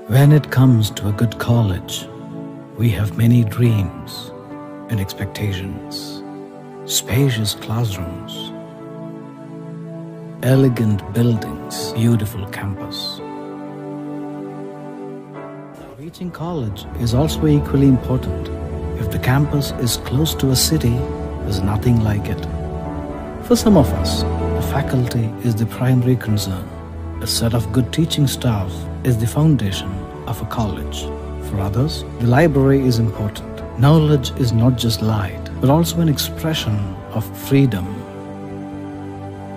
When it comes to a good college, we have many dreams and expectations. Spacious classrooms, elegant buildings, beautiful campus. Reaching college is also equally important. If the campus is close to a city, there's nothing like it. For some of us, the faculty is the primary concern. A set of good teaching staff is the foundation of a college. For others, the library is important. Knowledge is not just light, but also an expression of freedom.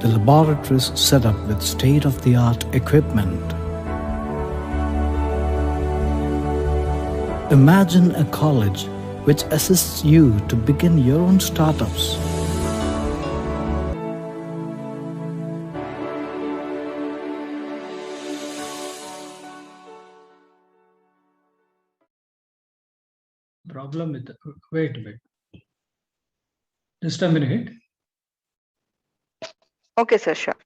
The laboratories set up with state-of-the-art equipment. Imagine a college which assists you to begin your own startups. Problem with wait. Just a minute. Okay, sir, sure.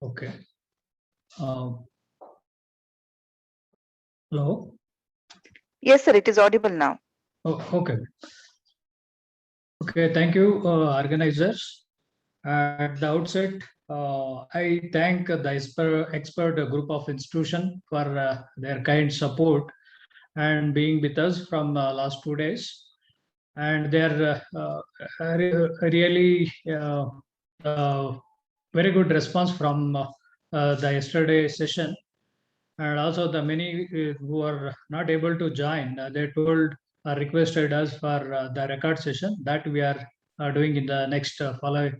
Okay. Hello? Yes, sir, it is audible now. Oh, okay. Okay, thank you, organizers. At the outset, I thank the expert group of institution for their kind support and being with us from last 2 days. And they're really very good response from the yesterday session. And also the many who are not able to join, they requested us for the record session that we are doing in the next following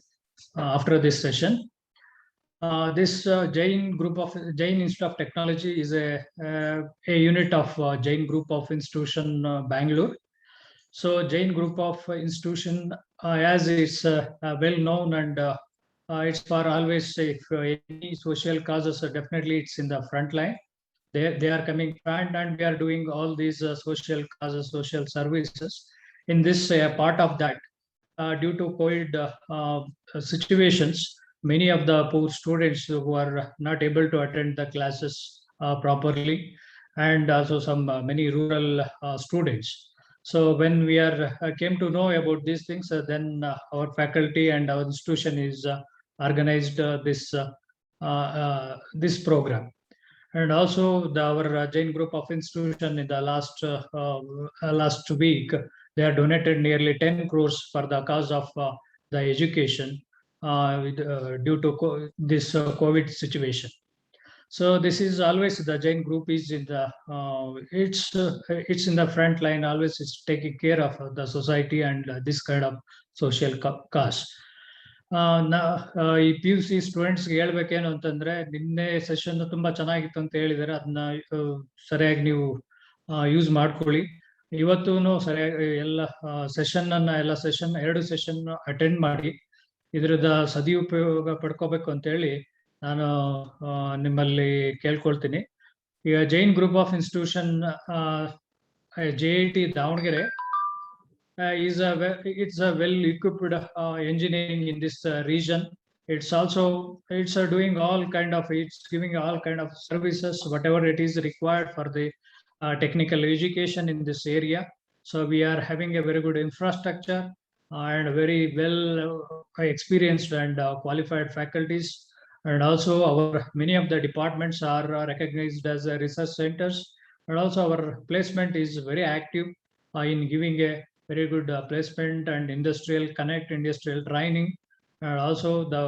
after this session. This Jain Institute of Technology is a unit of Jain Group of Institution Bangalore. So Jain Group of Institution, as it's well known, and it's for always, if any social causes, definitely it's in the front line. They are coming front, and we are doing all these social causes, social services. In this part of that, due to COVID situations, many of the poor students who are not able to attend the classes properly, and also some many rural students. So when we came to know about these things, then our faculty and our institution is organized this program. And also our Jain Group of Institution in the last week, they have donated nearly 10 crores for the cause of the education due to this COVID situation. So this is always the Jain Group is in the it's in the front line. Always it's taking care of the society and this kind of social cause. ಈ P U C ಸ್ಟೂಡೆಂಟ್ಸ್ಗೆ ಹೇಳ್ಬೇಕೇನು ಅಂತಂದ್ರೆ, ನಿನ್ನೆ session ತುಂಬಾ ಚೆನ್ನಾಗಿತ್ತು ಅಂತ ಹೇಳಿದಾರೆ. ಅದನ್ನ ಸರಿಯಾಗಿ ನೀವು ಯೂಸ್ ಮಾಡ್ಕೊಳ್ಳಿ. ಇವತ್ತೂ ಸರಿಯಾಗಿ ಎಲ್ಲ ಸೆಷನ್ 2 ಸೆಷನ್ ಅಟೆಂಡ್ ಮಾಡಿ ಇದ್ರದ ಸದುಪಯೋಗ ಪಡ್ಕೋಬೇಕು ಅಂತ ಹೇಳಿ ನಾನು ನಿಮ್ಮಲ್ಲಿ ಕೇಳ್ಕೊಳ್ತೀನಿ. ಈಗ Jain group of institution JIT Davanagere it's a well-equipped engineering in this region. It's doing it's giving all kind of services, whatever it is required for the technical education in this area. So we are having a very good infrastructure and very well experienced and qualified faculties. And also many of the departments are recognized as research centers. And also our placement is very active in giving a very good placement and industrial connect, industrial training, and also the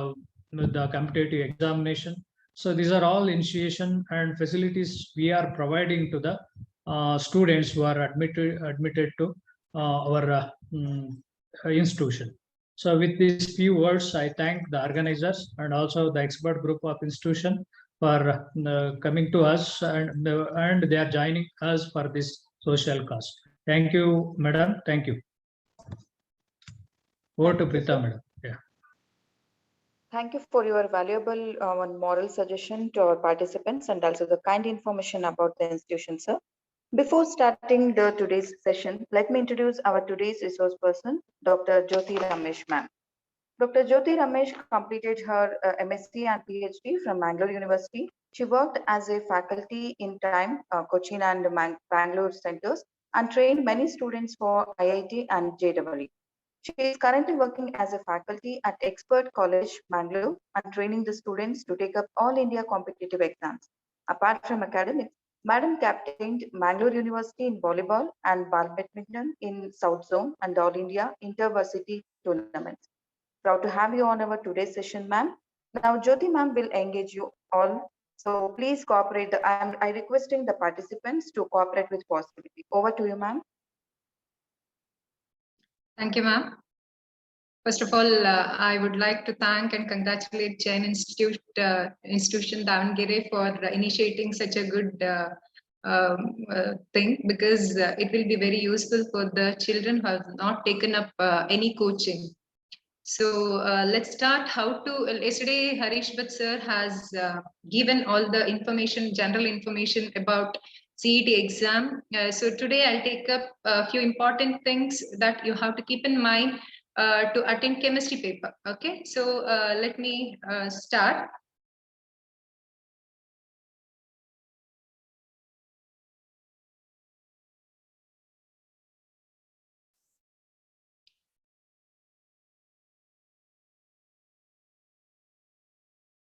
competitive examination. So these are all initiation and facilities we are providing to the students who are admitted to our institution. So with these few words, I thank the organizers and also the expert group of institution for coming to us, and they are joining us for this social cause. Thank you, madam. Thank you. Over to Prita, madam. Yeah. Thank you for your valuable moral suggestion to our participants and also the kind information about the institution, sir. Before starting today's session, let me introduce our today's resource person, Dr. Jyoti Ramesh, ma'am. Dr. Jyoti Ramesh completed her MSc and PhD from Mangalore University. She worked as a faculty in time, Cochin and Bangalore centers, and trained many students for IIT and JEE. She is currently working as a faculty at Expert College, Bangalore, and training the students to take up all India competitive exams. Apart from academics, Madam captained Mangalore University in volleyball and badminton in South Zone and All India Intervarsity tournaments. Proud to have you on our today's session, ma'am. Now, Jyoti ma'am will engage you all. So please cooperate. I requesting the participants to cooperate with positivity. Over to you, ma'am. Thank you, ma'am. First of all, I would like to thank and congratulate Jain Institution Davangere for initiating such a good thing, because it will be very useful for the children who have not taken up any coaching. So let's start how to. Yesterday, Harish Bhatt sir has given all the information, general information about CET exam. So today I'll take up a few important things that you have to keep in mind to attend chemistry paper. Okay, so let me start.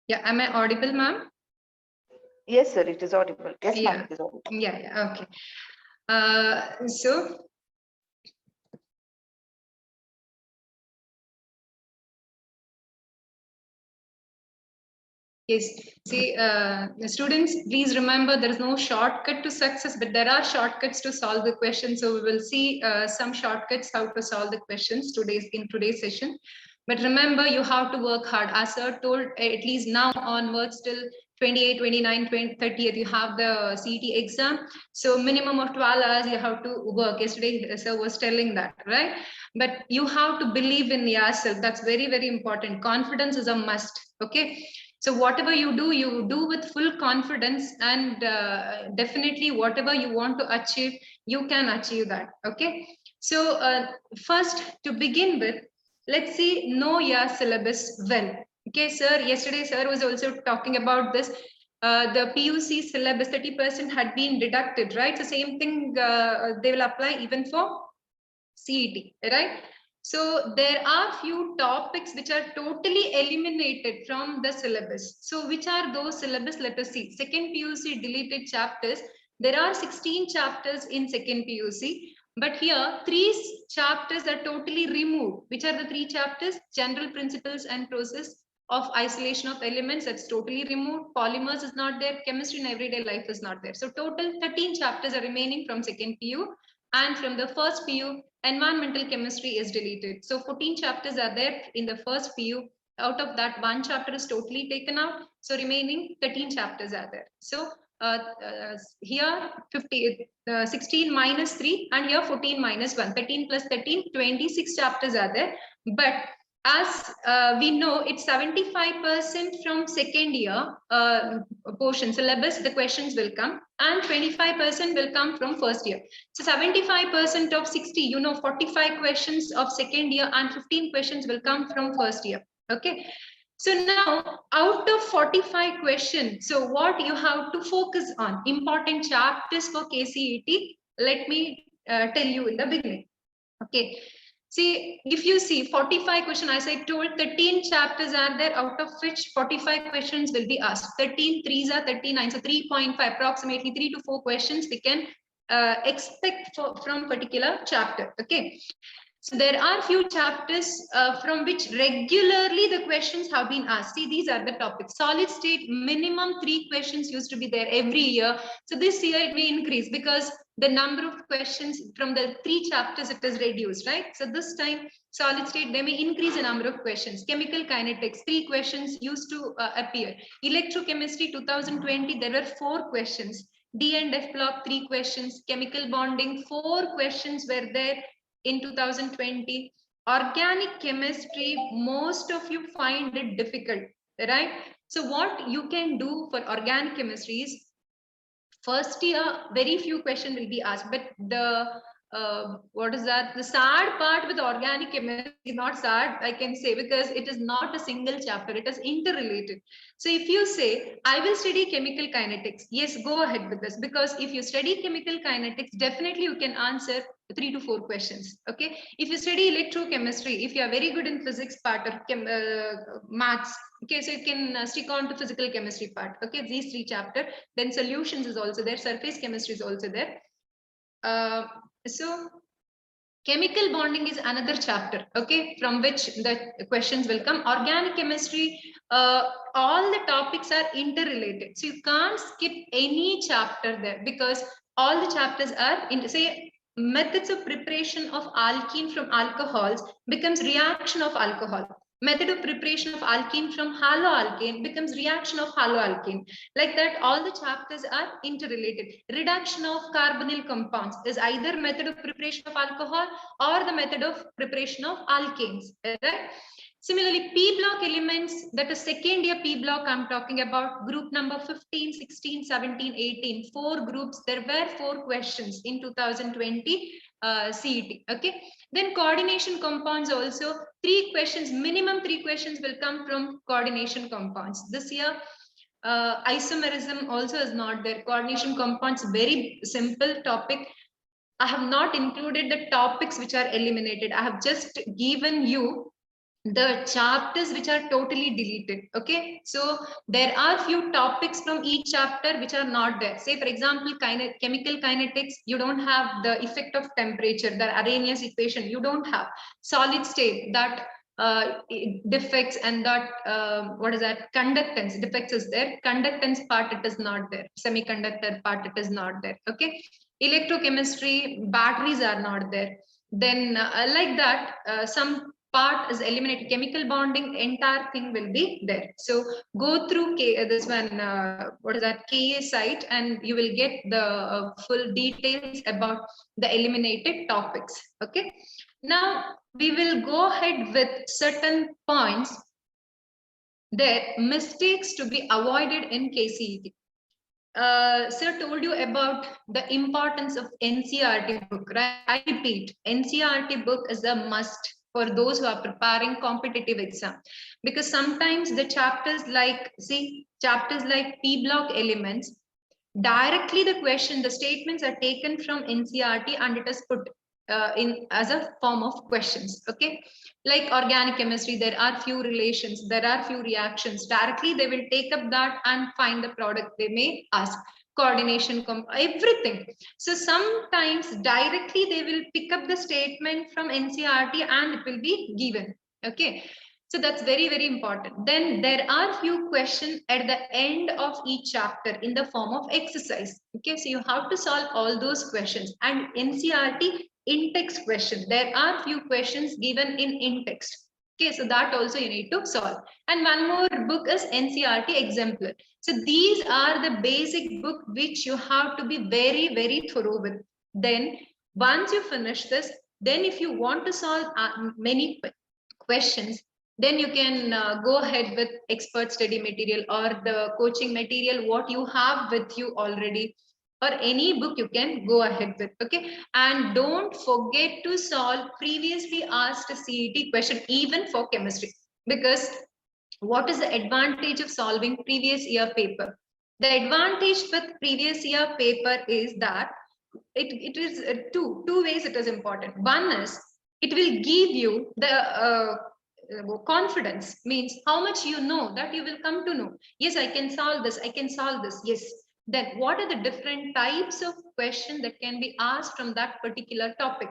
Yeah, am I audible, ma'am? Yes, sir, it is audible. Yes, Yeah. ma'am, it is audible. Yeah, okay. So yes, see, students, please remember there is no shortcut to success, but there are shortcuts to solve the question. So we will see some shortcuts how to solve the questions in today's session. But remember, you have to work hard. As sir told, at least now onwards till 28, 29, 20, 30th, you have the CET exam. So minimum of 12 hours you have to work. Yesterday, sir was telling that, right? But you have to believe in yourself. That's very, very important. Confidence is a must, okay? So whatever you do with full confidence, and definitely whatever you want to achieve, you can achieve that, okay? So first, to begin with, let's see, know your syllabus well. Okay, sir, yesterday sir was also talking about this. The PUC syllabus 30% had been deducted, right? So same thing they will apply even for CET, right? So there are few topics which are totally eliminated from the syllabus. So which are those syllabus? Let us see. Second PUC deleted chapters. There are 16 chapters in second PUC, but here 3 chapters are totally removed. Which are the 3 chapters? General principles and process of isolation of elements, that's totally removed. Polymers is not there. Chemistry in everyday life is not there. So total 13 chapters are remaining from second PU, and from the first PU, environmental chemistry is deleted. So 14 chapters are there in the first PU. Out of that, 1 chapter is totally taken out. So remaining 13 chapters are there. So here 16 minus 3, and here 14 minus 1. 13 plus 13, 26 chapters are there. But as we know, it's 75% from second year portion syllabus, the questions will come, and 25% will come from first year. So 75% of 60, 45 questions of second year and 15 questions will come from first year. Okay. So now out of 45 questions, so what you have to focus on, important chapters for KCET, let me tell you in the beginning. Okay. See, if you see 45 questions, as I told, 13 chapters are there, out of which 45 questions will be asked. 13 3s are 39, so 3.5, approximately 3 to 4 questions we can expect from particular chapter. Okay. So there are few chapters from which regularly the questions have been asked. See, these are the topics. Solid state, minimum 3 questions used to be there every year. So this year it may increase because the number of questions from the 3 chapters it is reduced, right? So this time, solid state, they may increase the number of questions. Chemical kinetics, 3 questions used to appear. Electrochemistry 2020, there were 4 questions. D and F block, 3 questions. Chemical bonding, 4 questions were there in 2020. Organic chemistry, most of you find it difficult, right? So what you can do for organic chemistry is, first year very few questions will be asked, but the what is that? The sad part with organic chemistry is not sad, I can say, because it is not a single chapter, it is interrelated. So if you say, I will study chemical kinetics, yes, go ahead with this, because if you study chemical kinetics, definitely you can answer 3 to 4 questions. Okay. If you study electrochemistry, if you are very good in physics part or maths, okay, so you can stick on to physical chemistry part. Okay, these 3 chapters. Then solutions is also there, surface chemistry is also there. So chemical bonding is another chapter, okay, from which the questions will come. Organic chemistry, all the topics are interrelated, so you can't skip any chapter there, because all the chapters are in, say, methods of preparation of alkene from alcohols becomes reaction of alcohol. Method of preparation of alkene from haloalkane becomes reaction of haloalkane. Like that, all the chapters are interrelated. Reduction of carbonyl compounds is either method of preparation of alcohol or the method of preparation of alkanes. Right? Similarly, P block elements, that is second year P block, I'm talking about group number 15, 16, 17, 18, 4 groups. There were 4 questions in 2020 CET. Okay. Then coordination compounds also, 3 questions, minimum 3 questions will come from coordination compounds. This year, isomerism also is not there. Coordination compounds, very simple topic. I have not included the topics which are eliminated. I have just given you the chapters which are totally deleted. Okay, so there are few topics from each chapter which are not there. Say for example, chemical kinetics, you don't have the effect of temperature, the Arrhenius equation, you don't have. Solid state, that defects, and that what is that, conductance defects is there. Conductance part, it is not there. Semiconductor part, it is not there. Okay, electrochemistry, batteries are not there. Then like that, some part is eliminated. Chemical bonding, entire thing will be there. So go through this one, what is that, KA site, and you will get the full details about the eliminated topics. Okay, now we will go ahead with certain points that mistakes to be avoided in KCET. Sir told you about the importance of NCERT book, right? I repeat, NCERT book is a must for those who are preparing competitive exam, because sometimes the chapters like, chapters like P block elements, directly the question, the statements are taken from NCERT and it is put in as a form of questions. Okay, like organic chemistry, there are few relations, there are few reactions, directly they will take up that and find the product they may ask. Coordination, everything. So sometimes directly they will pick up the statement from NCERT and it will be given. Okay, so that's very, very important. Then there are few questions at the end of each chapter in the form of exercise. Okay, so you have to solve all those questions. And NCERT in-text question, there are few questions given in in-text. Okay, so that also you need to solve. And one more book is NCERT Exemplar. So these are the basic book which you have to be very, very thorough with. Then once you finish this, then if you want to solve many questions, then you can go ahead with expert study material or the coaching material, what you have with you already, or any book you can go ahead with. Okay, and don't forget to solve previously asked CET question, even for chemistry, because what is the advantage of solving previous year paper? The advantage with previous year paper is that it is two ways it is important. One is it will give you the confidence, means how much you know, that you will come to know, yes, I can solve this, I can solve this. Yes, then what are the different types of questions that can be asked from that particular topic?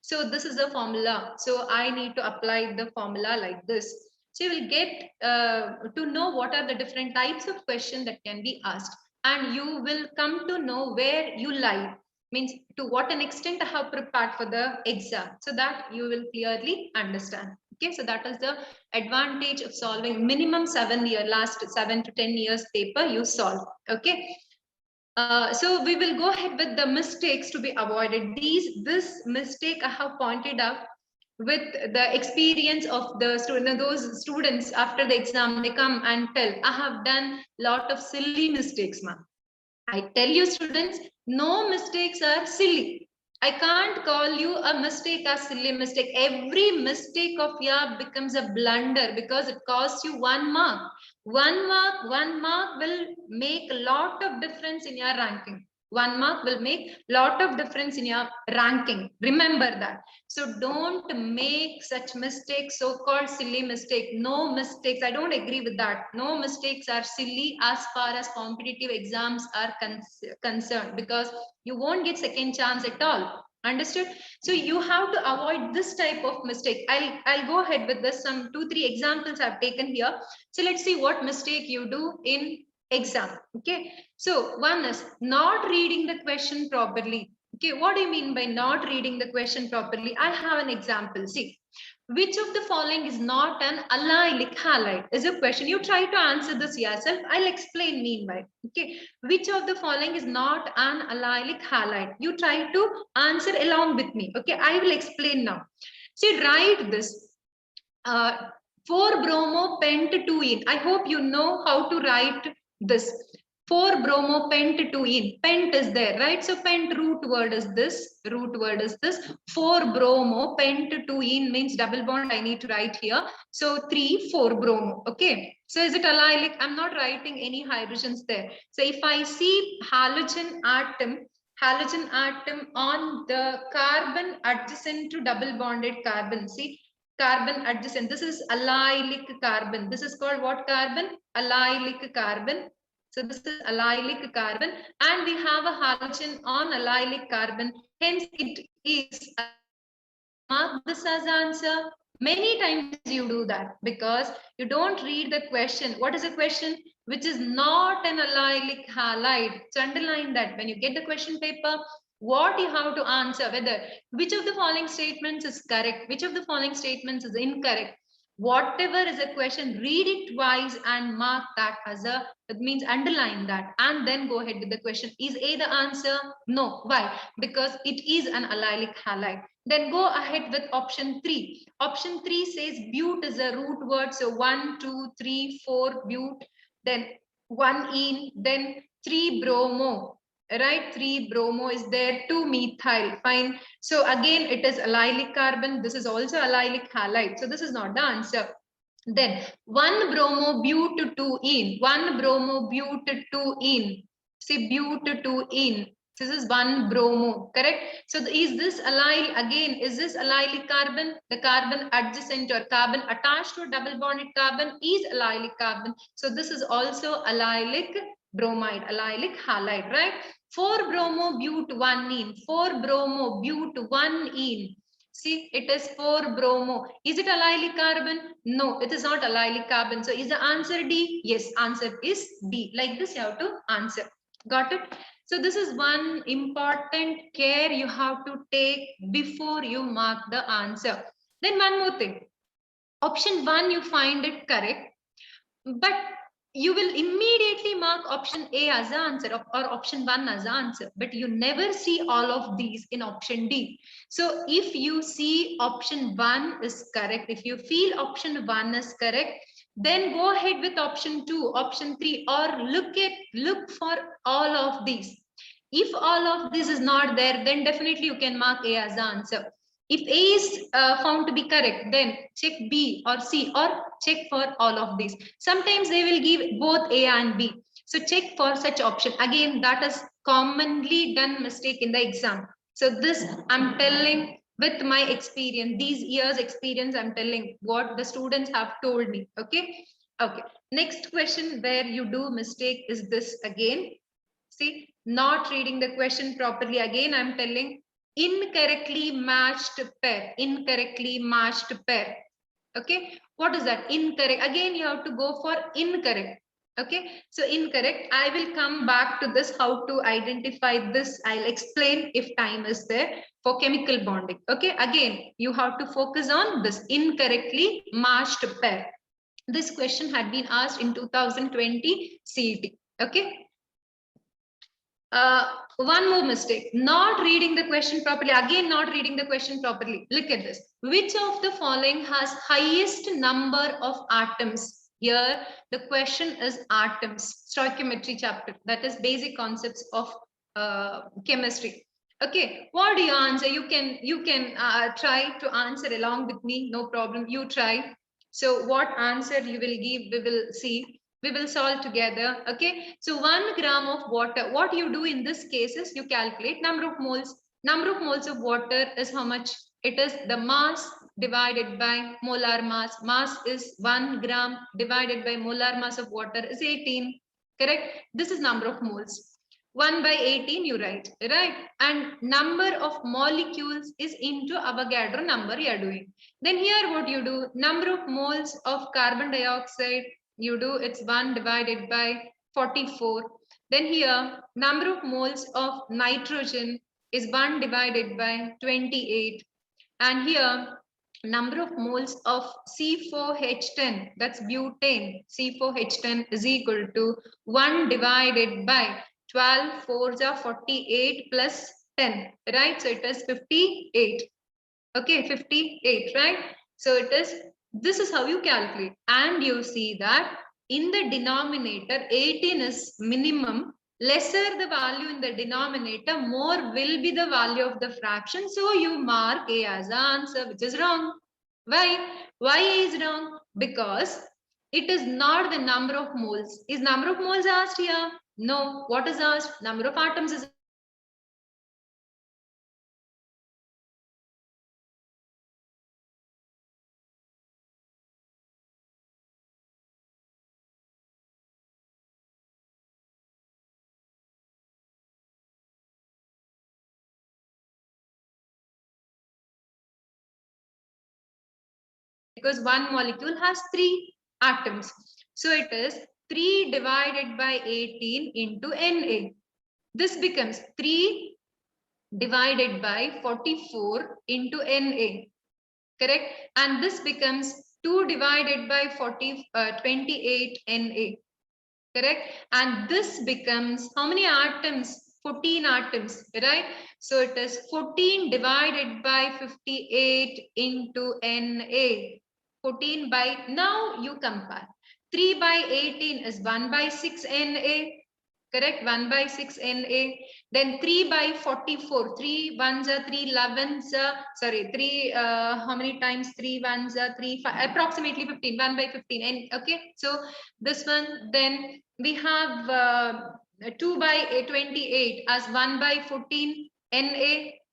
So this is the formula, so I need to apply the formula like this. So you will get to know what are the different types of questions that can be asked, and you will come to know where you lie, means to what an extent I have prepared for the exam, so that you will clearly understand. Okay, so that is the advantage of solving minimum 7 year, last 7 to 10 years paper you solve. Okay, so we will go ahead with the mistakes to be avoided. This mistake I have pointed out with the experience of the student. Those students after the exam, they come and tell, I have done lot of silly mistakes, ma'am. I tell you students, no mistakes are silly. I can't call you a mistake, a silly mistake. Every mistake of yours becomes a blunder because it costs you 1 mark. 1 mark will make a lot of difference in your ranking. 1 mark will make lot of difference in your ranking. Remember that. So don't make such mistakes, so-called silly mistake. No mistakes. I don't agree with that. No mistakes are silly as far as competitive exams are concerned, because you won't get second chance at all. Understood? So you have to avoid this type of mistake. I'll go ahead with this. Some 2-3 examples I've taken here. So let's see what mistake you do in exam. Okay, so one is not reading the question properly. Okay, what do you mean by not reading the question properly? I have an example. See, which of the following is not an allylic halide is a question. You try to answer this yourself. I'll explain meanwhile. Okay, which of the following is not an allylic halide? You try to answer along with me. Okay, I will explain now. See, write this. 4-bromo pent-2-ene. I hope you know how to write this. 4-bromo pent-2-ene. Pent is there, right? So pent root word is this. Root word is this. 4-bromo pent-2-ene means double bond. I need to write here. So 3,4-bromo. Okay. So is it allylic? I'm not writing any hydrogens there. So if I see halogen atom on the carbon adjacent to double bonded carbon, see, carbon adjacent, this is allylic carbon. This is called what carbon? Allylic carbon. So this is allylic carbon, and we have a halogen on allylic carbon. Hence, it is. Mark this as answer. Many times you do that because you don't read the question. What is the question? Which is not an allylic halide. So underline that when you get the question paper, what you have to answer, whether which of the following statements is correct, which of the following statements is incorrect. Whatever is a question, read it twice and mark that as a, it means underline that, and then go ahead with the question. Is A the answer? No. Why? Because it is an allylic halide. Then go ahead with option 3. Option 3 says bute is a root word. So 1, 2, 3, 4 bute, then 1-ene, then 3-bromo. Right, 3-bromo is there, 2-methyl. Fine. So again, it is allylic carbon. This is also allylic halide. So this is not the answer. Then 1-bromo bute 2-ene. 1-bromo bute 2-ene. See, bute 2-ene. This is 1-bromo, correct? So is this allyl, again, is this allylic carbon? The carbon adjacent or carbon attached to a double bonded carbon is allylic carbon. So this is also allylic bromide, allylic halide, right? 4-bromo bute 1-ene. 4-bromo bute 1-ene. See, it is 4-bromo. Is it allylic carbon? No, it is not allylic carbon. So is the answer D? Yes, answer is D. Like this you have to answer. Got it? So this is one important care you have to take before you mark the answer. Then one more thing. Option 1, you find it correct, but you will immediately mark option A as the answer or option 1 as the answer, but you never see all of these in option D. So if you see option 1 is correct, if you feel option 1 is correct, then go ahead with option 2, option 3, or look for all of these. If all of this is not there, then definitely you can mark A as the answer. If A is found to be correct, then check B or C or check for all of these. Sometimes they will give both A and B. So check for such option. Again, that is commonly done mistake in the exam. So this I'm telling with my experience, these years experience, I'm telling what the students have told me. Okay. Okay. Next question where you do mistake is this again. See, not reading the question properly. Again, I'm telling incorrectly matched pair. Incorrectly matched pair. Okay, what is that? Incorrect. Again, you have to go for incorrect. Okay, so incorrect. I will come back to this, how to identify this. I'll explain if time is there for chemical bonding. Okay, again, you have to focus on this incorrectly matched pair. This question had been asked in 2020 CET. Okay. One more mistake, not reading the question properly. Again, not reading the question properly. Look at this. Which of the following has highest number of atoms? Here, the question is atoms, stoichiometry chapter. That is basic concepts of chemistry. Okay, what do you answer? You can try to answer along with me, no problem. You try. So what answer you will give, we will see. We will solve together. Okay. So 1 gram of water. What you do in this case is you calculate number of moles. Number of moles of water is how much? It is the mass divided by molar mass. Mass is 1 gram divided by molar mass of water is 18. Correct. This is number of moles. 1 by 18 you write, right? And number of molecules is into Avogadro number you are doing. Then here what you do, number of moles of carbon dioxide you do, it's 1 divided by 44. Then here number of moles of nitrogen is 1 divided by 28. And here number of moles of C4H10, that's butane, C4H10 is equal to 1 divided by 12 4s are 48 plus 10, right? So it is 58. Okay, 58, right? So it is, this is how you calculate. And you see that in the denominator, 18 is minimum. Lesser the value in the denominator, more will be the value of the fraction. So you mark A as the answer, which is wrong. Why? Why A is wrong? Because it is not the number of moles. Is number of moles asked here? No. What is asked? Number of atoms is because one molecule has 3 atoms. So it is 3 divided by 18 into Na. This becomes 3 divided by 44 into Na. Correct? And this becomes 2 divided by 28 Na. Correct? And this becomes how many atoms? 14 atoms, right? So it is 14 divided by 58 into Na. 14 by, now you compare. 3 by 18 is 1 by 6 Na. Correct? 1 by 6 Na. Then 3 by 44. 3 ones are 3 11s. Sorry, 3, how many times? 3 ones are 3, 5, approximately 15. 1 by 15. And okay, so this one, then we have 2 by 28 as 1 by 14 Na.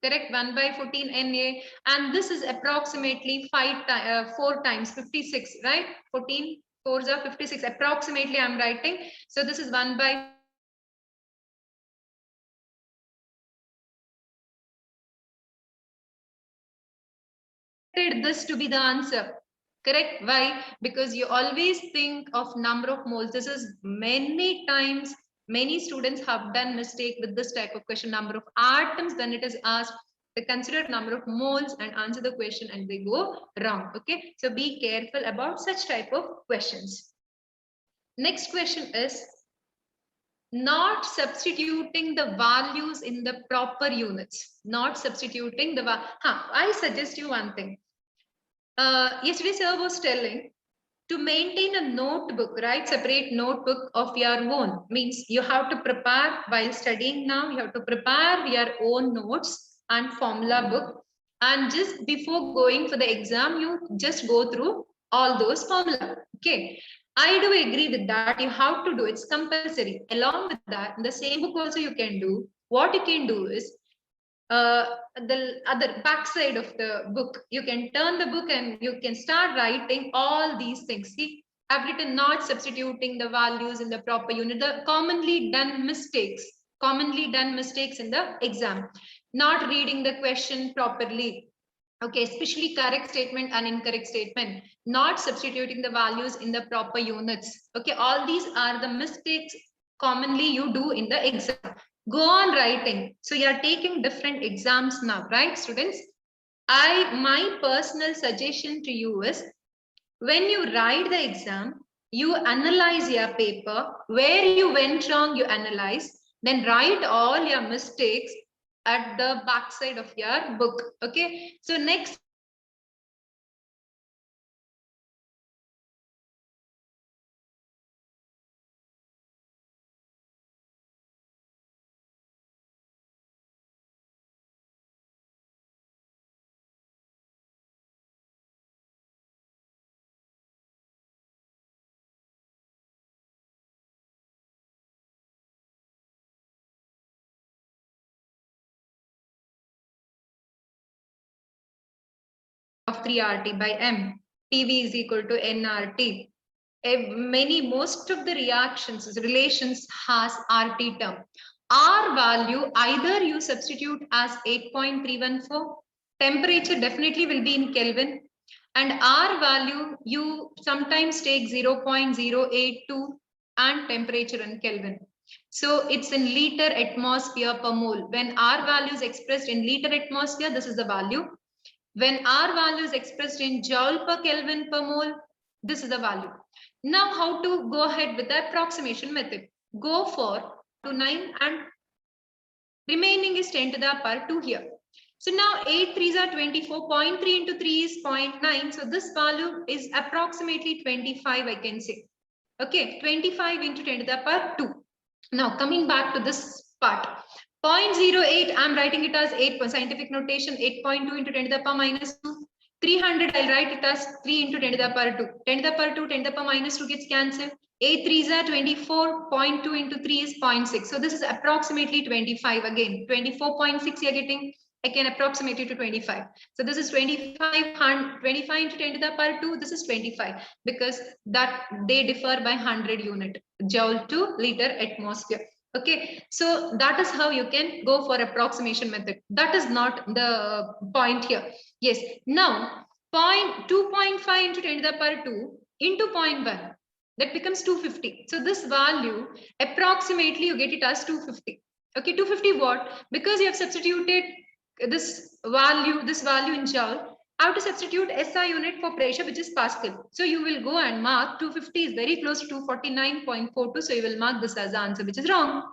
Correct? 1 by 14 Na. And this is approximately 4 times 56, right? 14 4s are 56. Approximately I'm writing. So this is 1 by this to be the answer. Correct? Why? Because you always think of number of moles. This is many times, many students have done mistake with this type of question, number of atoms. Then it is asked, they consider number of moles and answer the question and they go wrong. Okay. So be careful about such type of questions. Next question is not substituting the values in the proper units. Not substituting the, I suggest you one thing. Yesterday sir was telling to maintain a notebook, right? Separate notebook of your own. Means you have to prepare while studying now, you have to prepare your own notes and formula book. And just before going for the exam, you just go through all those formula. Okay. I do agree with that. You have to do, it's compulsory. Along with that, in the same book also you can do. What you can do is the other back side of the book, you can turn the book and you can start writing all these things. See, I've written not substituting the values in the proper unit, the commonly done mistakes in the exam, not reading the question properly. Okay, especially correct statement and incorrect statement, not substituting the values in the proper units. Okay, all these are the mistakes commonly you do in the exam. Go on writing. So you're taking different exams now, right, students? My personal suggestion to you is when you write the exam, you analyze your paper, where you went wrong, you analyze, then write all your mistakes at the back side of your book. Okay, so next of 3RT by M. TV is equal to nRT. Most of the reactions, relations has RT term. R value, either you substitute as 8.314, temperature definitely will be in Kelvin, and R value you sometimes take 0.082 and temperature in Kelvin. So it's in liter atmosphere per mole. When R value is expressed in liter atmosphere, this is the value. When R value is expressed in joule per Kelvin per mole, this is the value. Now how to go ahead with the approximation method? Go for 9 and remaining is 10 to the power 2 here. So now 8 3s are 24, 0.3 into 3 is 0.9. So this value is approximately 25, I can say. Okay, 25 into 10 to the power 2. Now coming back to this part, 0.08, I'm writing it as 8 scientific notation, 8.2 into 10 to the power minus 2. 300, I'll write it as 3 into 10 to the power 2. 10 to the power 2, 10 to the power minus 2 gets cancelled. 8 3s are 24, 0.2 into 3 is 0.6. So this is approximately 25 again. 24.6 you're getting. I can approximate it to 25. So this is 25 into 10 to the power 2. This is 25 because that they differ by 100 unit, joule to liter atmosphere. Okay, so that is how you can go for approximation method. That is not the point here. Yes, now 2.5 into 10 to the power 2 into 0.1, that becomes 250. So this value approximately you get it as 250. Okay, 250 watt, because you have substituted this value in joule. I have to substitute SI unit for pressure, which is Pascal. So you will go and mark 250 is very close to 249.42. So you will mark this as the answer, which is wrong.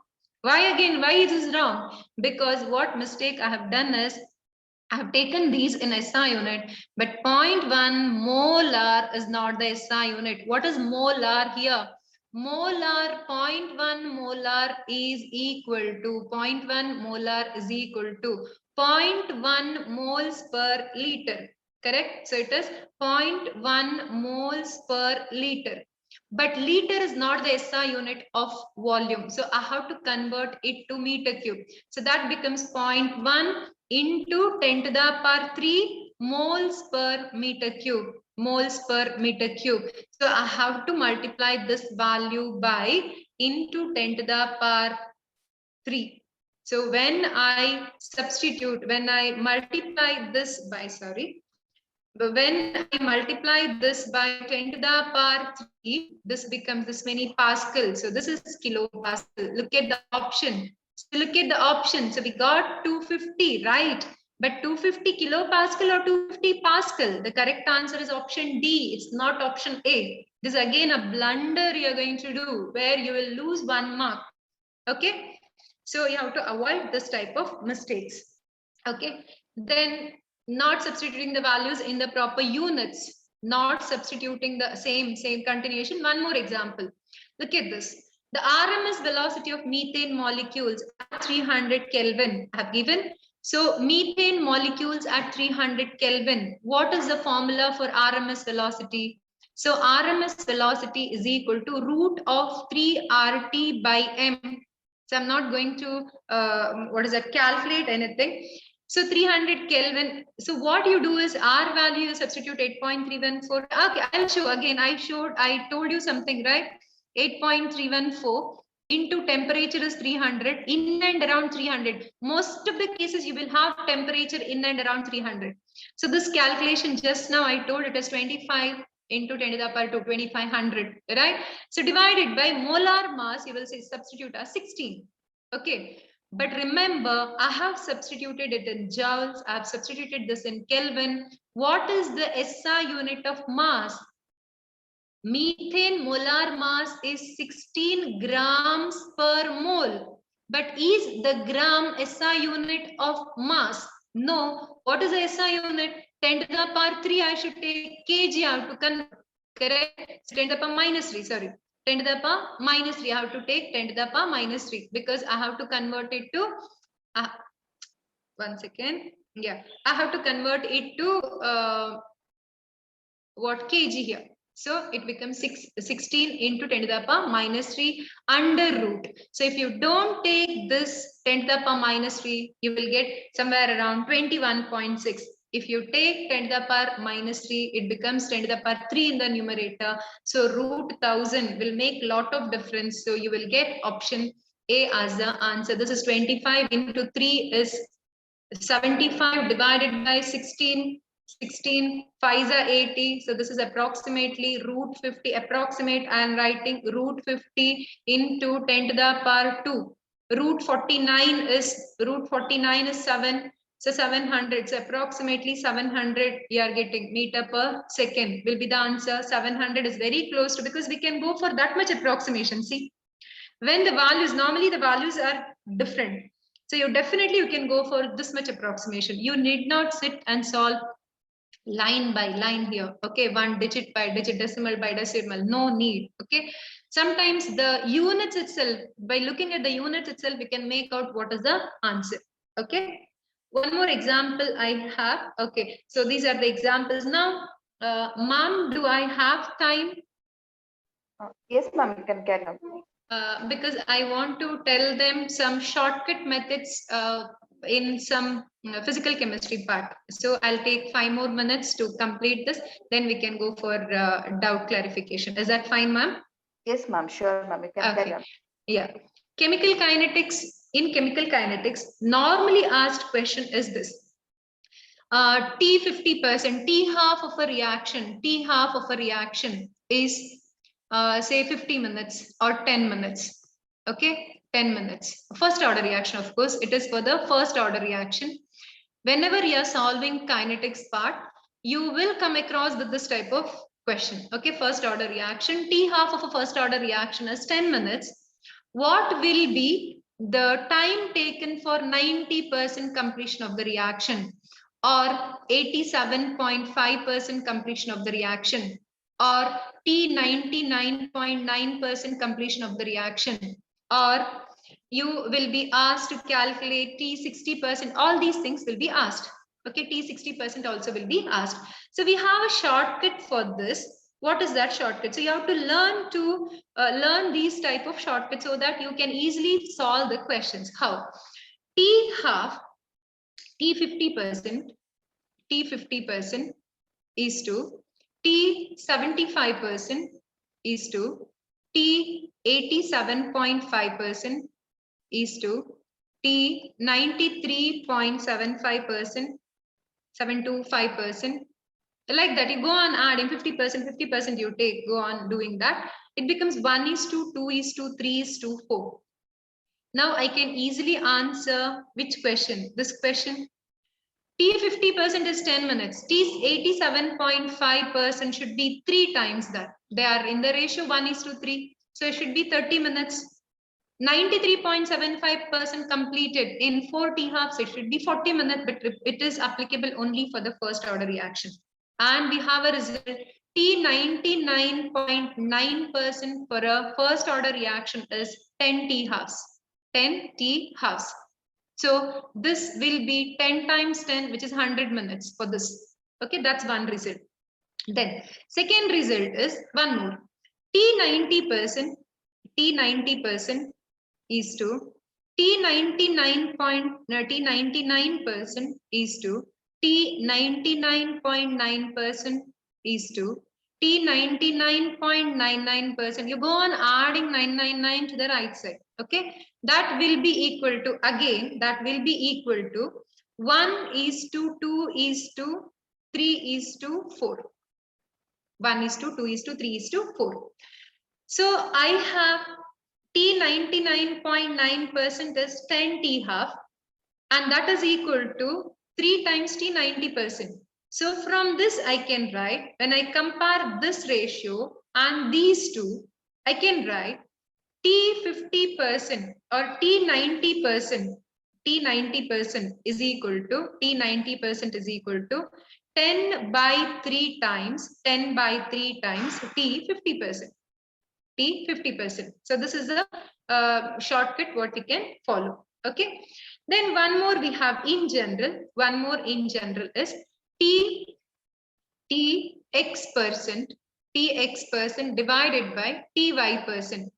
Why again? Why is this wrong? Because what mistake I have done is I have taken these in SI unit, but 0.1 molar is not the SI unit. What is molar here? Molar, 0.1 molar is equal to 0.1 molar is equal to 0.1 moles per liter. Correct? So it is 0.1 moles per liter. But liter is not the SI unit of volume. So I have to convert it to meter cube. So that becomes 0.1 into 10 to the power 3 moles per meter cube. Moles per meter cube. So I have to multiply this value by into 10 to the power 3. So when I substitute, when I multiply this by, when I multiply this by 10 to the power 3, this becomes this many Pascal. So this is kilopascal. Look at the option. So look at the option. So we got 250, right? But 250 kilopascal or 250 Pascal? The correct answer is option D. It's not option A. This is again a blunder you're going to do where you will lose 1 mark. Okay. So you have to avoid this type of mistakes. Okay. Then not substituting the values in the proper units, not substituting the same continuation. One more example. Look at this. The RMS velocity of methane molecules at 300 Kelvin I have given. So methane molecules at 300 Kelvin. What is the formula for RMS velocity? So RMS velocity is equal to root of 3RT by M. So I'm not going to calculate anything. So 300 Kelvin. So what you do is R value you substitute 8.314. Okay, I'll show again. I told you something, right? 8.314 into temperature is 300, in and around 300. Most of the cases you will have temperature in and around 300. So this calculation just now I told it is 25 into 10 to the power 2, 2500, right? So divided by molar mass, you will say substitute as 16. Okay. But remember, I have substituted it in joules. I have substituted this in Kelvin. What is the SI unit of mass? Methane molar mass is 16 grams per mole. But is the gram SI unit of mass? No. What is the SI unit? 10 to the power 3, I should take kg. I have to convert. Correct? So 10 to the power minus 3, sorry. 10 to the power minus 3. I have to take 10 to the power minus 3 because I have to convert it to, 1 second. Yeah, I have to convert it to kg here. So it becomes 16 into 10 to the power minus 3 under root. So if you don't take this 10 to the power minus 3, you will get somewhere around 21.6. If you take 10 to the power minus 3, it becomes 10 to the power 3 in the numerator. So root 1000 will make lot of difference. So you will get option A as the answer. This is 25 into 3 is 75 divided by 16. 16, 5s are 80. So this is approximately root 50. Approximate, I am writing root 50 into 10 to the power 2. Root 49 is 7. So 700. So approximately 700 we are getting meter per second will be the answer. 700 is very close to, because we can go for that much approximation. See, when the values, normally the values are different. So you can go for this much approximation. You need not sit and solve line by line here. Okay, one digit by digit, decimal by decimal, no need. Okay, sometimes the units itself, by looking at the units itself, we can make out what is the answer. Okay, one more example I have. Okay, so these are the examples. Now, ma'am, do I have time? Yes, ma'am, you can carry on. Because I want to tell them some shortcut methods in some physical chemistry part. So I'll take 5 more minutes to complete this. Then we can go for doubt clarification. Is that fine, ma'am? Yes, ma'am. Sure, ma'am. You can carry on. Yeah. Chemical kinetics. In chemical kinetics, normally asked question is this. T 50%, T half of a reaction is say 50 minutes or 10 minutes. Okay, 10 minutes. First order reaction, of course, it is for the first order reaction. Whenever you are solving kinetics part, you will come across with this type of question. Okay, first order reaction, T half of a first order reaction is 10 minutes. What will be the time taken for 90% completion of the reaction, or 87.5% completion of the reaction, or T 99.9% completion of the reaction, or you will be asked to calculate T 60%. All these things will be asked. Okay, T 60% also will be asked. So we have a shortcut for this. What is that shortcut? So you have to learn these type of shortcuts so that you can easily solve the questions. How? T half, T 50% is to T 75% is to T 87.5% is to T 93.75%, 725%. Like that, you go on adding 50%, 50% you take, go on doing that. It becomes 1:2, 2:3, 3:4. Now I can easily answer which question? This question. T 50% is 10 minutes. T 87.5% should be 3 times that. They are in the ratio 1:3. So it should be 30 minutes. 93.75% completed in 4 T halves. It should be 40 minutes, but it is applicable only for the first order reaction. And we have a result. T 99.9% for a first order reaction is 10 T halves. 10 T halves. So this will be 10 times 10, which is 100 minutes for this. Okay, that's one result. Then second result is one more. T 90% is to T 99% is to T 99.9% is to T 99.99%. You go on adding 999 to the right side. Okay, that will be equal to, again, that will be equal to 1:2:3:4. 1:2:3:4. So I have T 99.9% is 10 T half, and that is equal to 3 times T 90%. So from this I can write, when I compare this ratio and these two, I can write T 50% or T 90%. T 90% is equal to 10 by 3 times T 50%. T 50%. So this is a shortcut what we can follow. Okay. Then one more we have in general. One more in general is T x percent divided by Ty%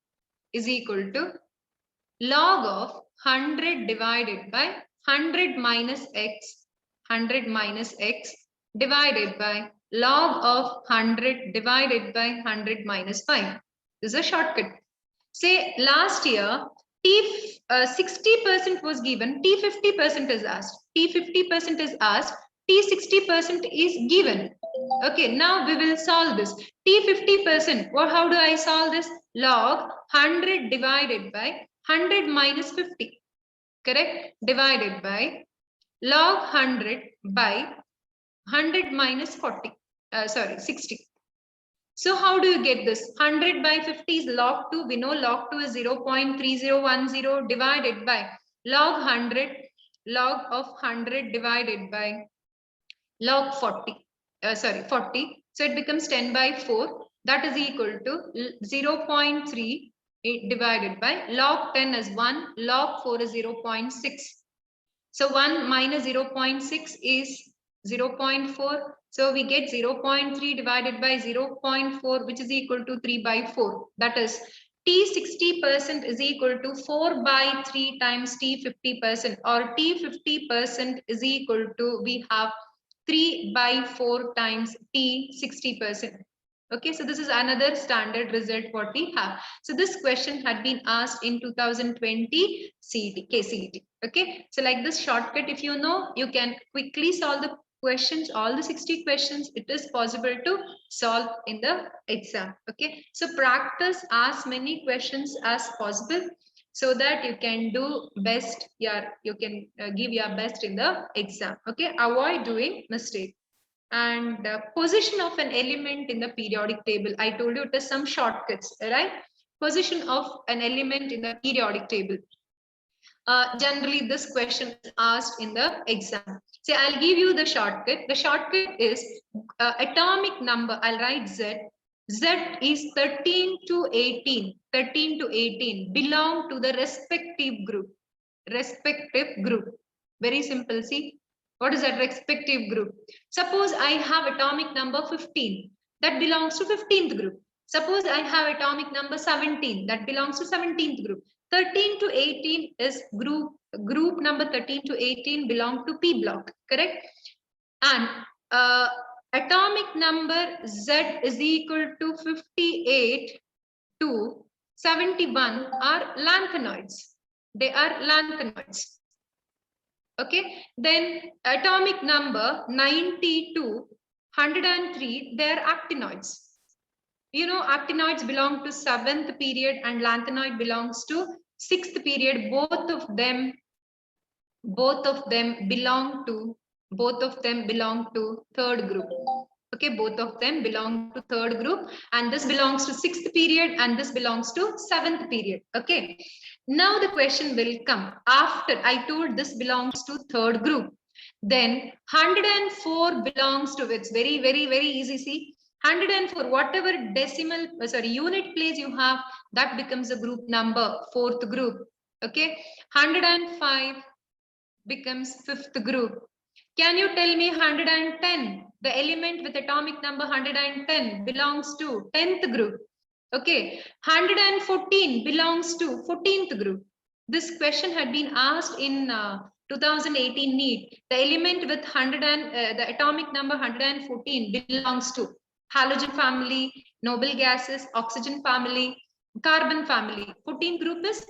is equal to log of 100 divided by 100 minus x 100 minus x divided by log of 100 divided by 100 minus 5. This is a shortcut. Say last year, T 60% was given, T 50% is asked, T 50% is asked, T 60% is given. Okay, now we will solve this. T 50%, well, how do I solve this? Log 100 divided by 100 minus 50, correct? Divided by log 100 by 100 minus 40, 60. So how do you get this? 100 by 50 is log 2. We know log 2 is 0.3010 divided by log 100, log of 100 divided by log 40. 40. So it becomes 10 by 4. That is equal to 0.3 divided by log 10 is 1, log 4 is 0.6. So 1 minus 0.6 is 0.4. So we get 0.3 divided by 0.4, which is equal to 3 by 4. That is T 60% is equal to 4 by 3 times T 50%, or T 50% is equal to, we have 3 by 4 times T 60%. Okay, so this is another standard result what we have. So this question had been asked in 2020 KCET. Okay, so like this shortcut, if you know, you can quickly solve the questions, all the 60 questions. It is possible to solve in the exam. Okay, so practice as many questions as possible so that you can do best. You can give your best in the exam. Okay, avoid doing mistake. And position of an element in the periodic table. I told you it is some shortcuts, right? Position of an element in the periodic table. Generally, this question is asked in the exam. So I'll give you the shortcut. The shortcut is atomic number. I'll write Z. Z is 13 to 18. 13 to 18 belong to the respective group. Respective group. Very simple. See, what is that respective group? Suppose I have atomic number 15. That belongs to 15th group. Suppose I have atomic number 17. That belongs to 17th group. 13 to 18 is group number 13 to 18 belong to P block, correct? And atomic number Z is equal to 58 to 71 are lanthanoids. They are lanthanoids. Okay, then atomic number 90 to 103, they are actinoids. You know, actinoids belong to 7th period and lanthanoid belongs to 6th period. Both of them belong to third group. Okay, both of them belong to third group, and this belongs to 6th period and this belongs to 7th period. Okay, now the question will come after I told this belongs to third group. Then 104 belongs to, it's very, very, very easy. See, 104, whatever unit place you have, that becomes a group number, fourth group. Okay, 105 becomes fifth group. Can you tell me 110? The element with atomic number 110 belongs to 10th group. Okay, 114 belongs to 14th group. This question had been asked in 2018 NEET. The element with the atomic number 114 belongs to halogen family, noble gases, oxygen family, carbon family. 14th group is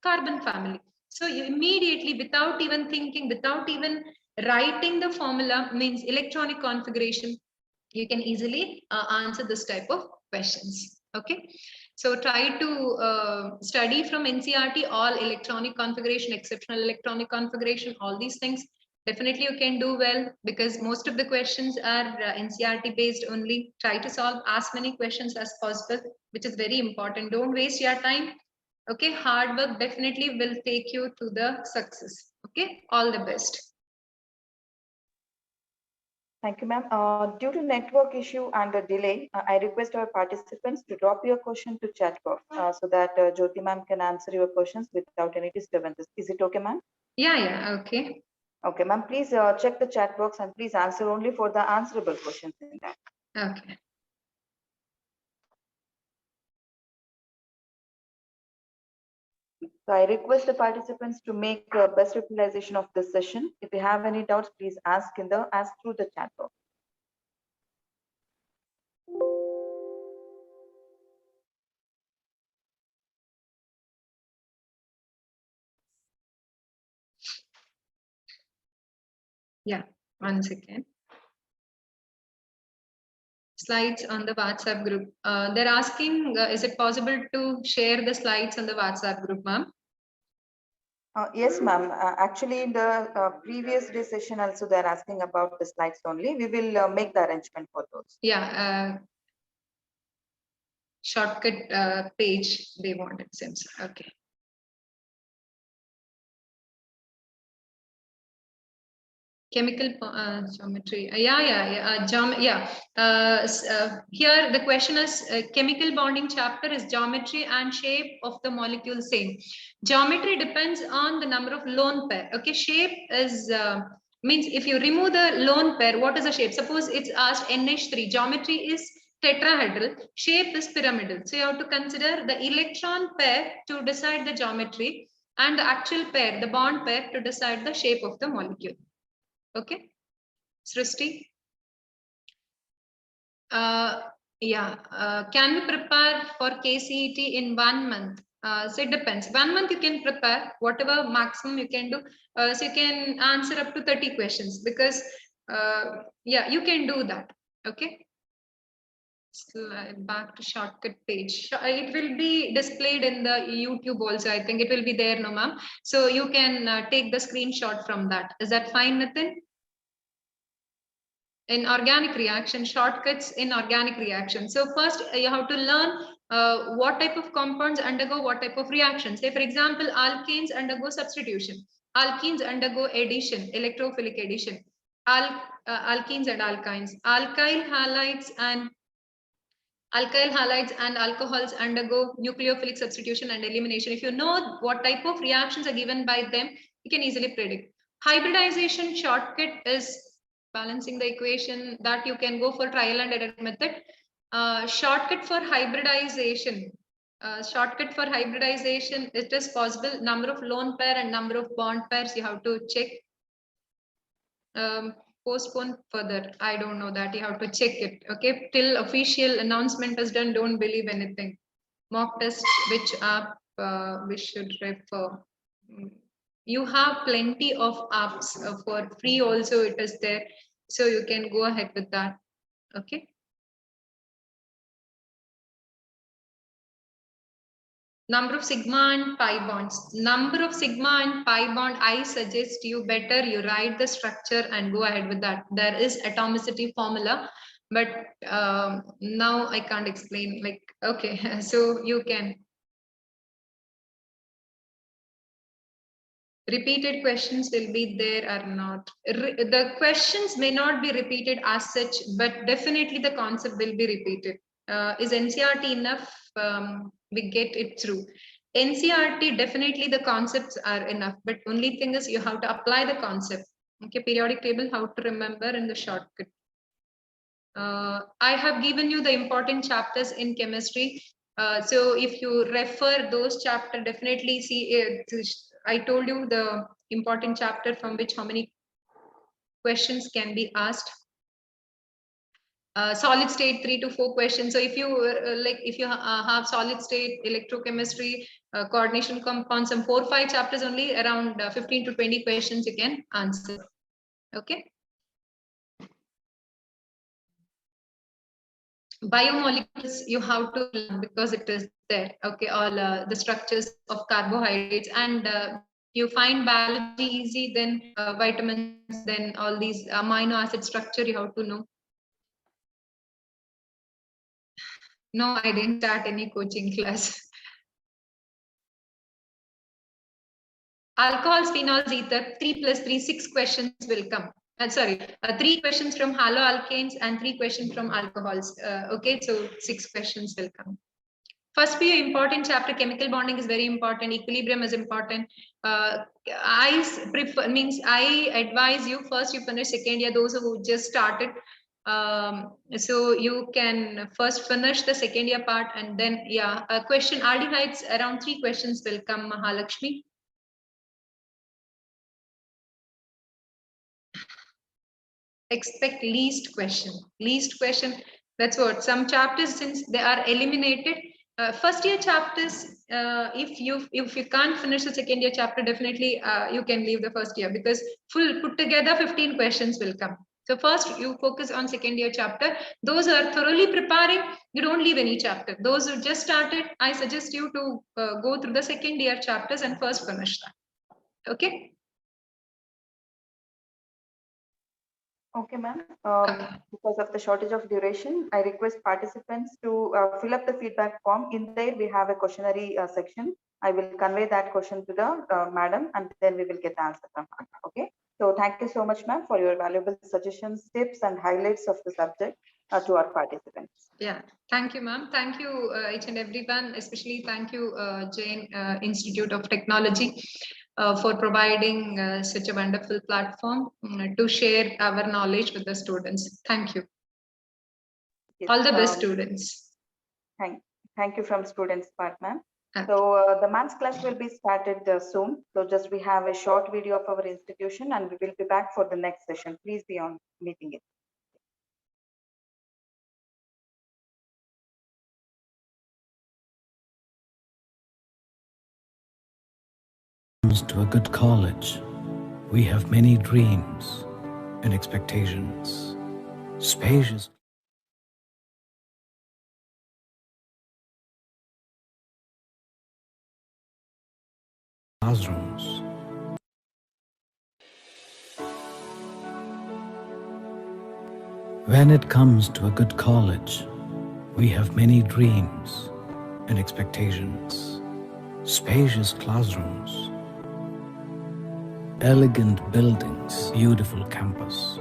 carbon family. So you immediately, without even thinking, without even writing the formula, means electronic configuration, you can easily answer this type of questions. Okay, so try to study from NCERT all electronic configuration, exceptional electronic configuration, all these things. Definitely you can do well because most of the questions are NCERT based only. Try to solve as many questions as possible, which is very important. Don't waste your time. Okay, hard work definitely will take you to the success. Okay, all the best. Thank you, ma'am. Due to network issue and a delay, I request our participants to drop your question to chat box so that Jyoti ma'am can answer your questions without any disturbances. Is it okay, ma'am? Yeah, okay. Okay, ma'am, please check the chat box and please answer only for the answerable questions in that. Okay. So I request the participants to make best utilization of this session. If you have any doubts, please ask through the chat box. Yeah, 1 second. Slides on the WhatsApp group. They're asking, is it possible to share the slides on the WhatsApp group, ma'am? Yes, ma'am. Actually, in the previous day session also, they're asking about the slides only. We will make the arrangement for those. Yeah, shortcut page they want, it seems. Okay. Chemical geometry. Here the question is chemical bonding chapter is geometry and shape of the molecule same. Geometry depends on the number of lone pair. Okay, shape is means if you remove the lone pair, what is the shape? Suppose it's asked NH3. Geometry is tetrahedral. Shape is pyramidal. So you have to consider the electron pair to decide the geometry and the actual pair, the bond pair, to decide the shape of the molecule. Okay, Srishti. Can we prepare for KCET in 1 month? So it depends. 1 month you can prepare whatever maximum you can do. So you can answer up to 30 questions because you can do that. Okay. Slide back to shortcut page. It will be displayed in the YouTube also. I think it will be there, no ma'am. So you can take the screenshot from that. Is that fine, Nitin? In organic reaction, shortcuts in organic reaction. So first you have to learn what type of compounds undergo what type of reaction. Say for example, alkanes undergo substitution, alkenes undergo addition, electrophilic addition, alkenes and alkynes, alkyl halides and alcohols undergo nucleophilic substitution and elimination. If you know what type of reactions are given by them, you can easily predict. Hybridization shortcut is balancing the equation that you can go for trial and error method. Shortcut for hybridization. It is possible. Number of lone pair and number of bond pairs you have to check. Postpone further. I don't know that. You have to check it. Okay, till official announcement is done, don't believe anything. Mock test, which app we should refer. You have plenty of apps for free also, it is there, so you can go ahead with that. Okay, number of sigma and pi bonds. Number of sigma and pi bond, I suggest you better you write the structure and go ahead with that. There is atomicity formula, but now I can't explain, like, okay. So you can repeated questions will be there or not. The questions may not be repeated as such, but definitely the concept will be repeated. Is NCERT enough? We get it through. NCERT, definitely the concepts are enough, but only thing is you have to apply the concept. Okay, periodic table, how to remember in the shortcut. I have given you the important chapters in chemistry. So if you refer those chapters, definitely see, I told you the important chapter from which how many questions can be asked. Solid state 3 to 4 questions. So if you have solid state, electrochemistry, coordination compounds, some 4 or 5 chapters only, around 15 to 20 questions you can answer. Okay. Biomolecules you have to learn because it is there. Okay, all the structures of carbohydrates, and you find biology easy, then vitamins, then all these amino acid structure you have to know. No, I didn't start any coaching class. Alcohols, phenols, ether, 3 plus 3, 6 questions will come. 3 questions from haloalkanes and 3 questions from alcohols. Okay, so 6 questions will come. First be an important chapter. Chemical bonding is very important. Equilibrium is important. I advise you first you finish second year. Those who just started, So you can first finish the second year part, and then a question aldehydes, around 3 questions will come, Mahalakshmi. Expect least question. That's what some chapters, since they are eliminated, first year chapters, if you can't finish the second year chapter, definitely you can leave the first year, because full put together 15 questions will come. So first you focus on second year chapter. Those who are thoroughly preparing, you don't leave any chapter. Those who just started, I suggest you to go through the second year chapters and first finish that. Okay. Okay, ma'am. Because of the shortage of duration, I request participants to fill up the feedback form. In there, we have a questionnaire section. I will convey that question to the madam, and then we will get the answer from her. Okay. So thank you so much, ma'am, for your valuable suggestions, tips, and highlights of the subject to our participants. Yeah, thank you, ma'am. Thank you, each and everyone. Especially thank you, Jain Institute of Technology, for providing such a wonderful platform to share our knowledge with the students. Thank you. Yes, all the best, students. Thank you from students part, ma'am. So the maths class will be started soon. So just we have a short video of our institution, and we will be back for the next session. Please be on meeting it. To a good college, we have many dreams and expectations. Spacious classrooms. When it comes to a good college, we have many dreams and expectations. Spacious classrooms, elegant buildings, beautiful campus.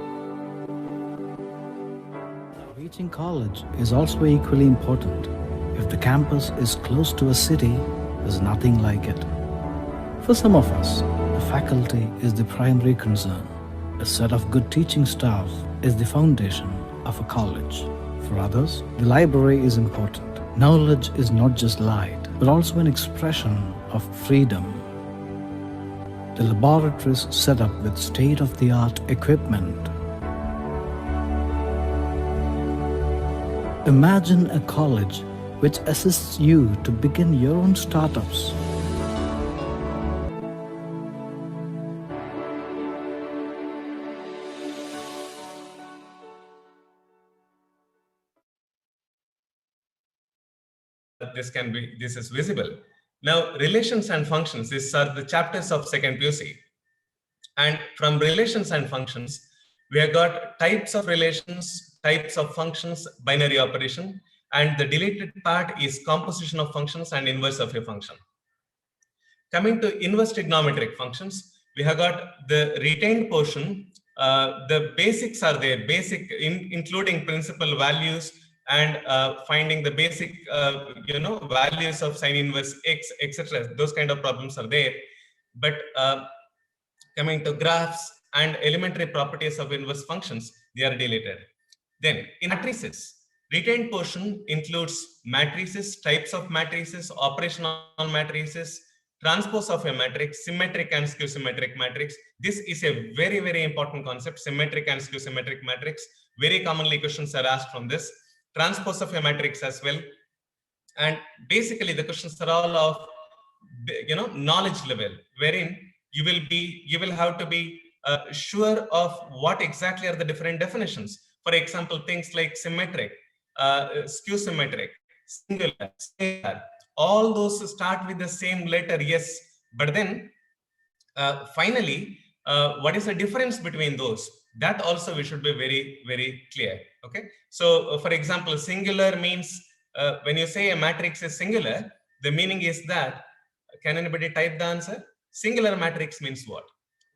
Reaching college is also equally important. If the campus is close to a city, there's nothing like it. For some of us, the faculty is the primary concern. A set of good teaching staff is the foundation of a college. For others, the library is important. Knowledge is not just light, but also an expression of freedom. The laboratories set up with state-of-the-art equipment. Imagine a college which assists you to begin your own startups. This is visible. Now, relations and functions, these are the chapters of second PUC. And from relations and functions, we have got types of relations, types of functions, binary operation, and the deleted part is composition of functions and inverse of a function. Coming to inverse trigonometric functions, we have got the retained portion. The basics are there, including principal values, and finding the basic values of sine inverse x, etc. Those kind of problems are there. But coming to graphs and elementary properties of inverse functions, they are deleted. Then in matrices, retained portion includes matrices, types of matrices, operational matrices, transpose of a matrix, symmetric and skew symmetric matrix. This is a very, very important concept, symmetric and skew symmetric matrix. Very commonly questions are asked from this. Transpose of a matrix as well. And basically the questions are all of knowledge level, wherein you will have to be sure of what exactly are the different definitions. For example, things like symmetric, skew symmetric, singular, scalar, all those start with the same letter, yes, but then finally what is the difference between those? That also we should be very, very clear. Okay, so for example, singular means when you say a matrix is singular, the meaning is that, can anybody type the answer? Singular matrix means what?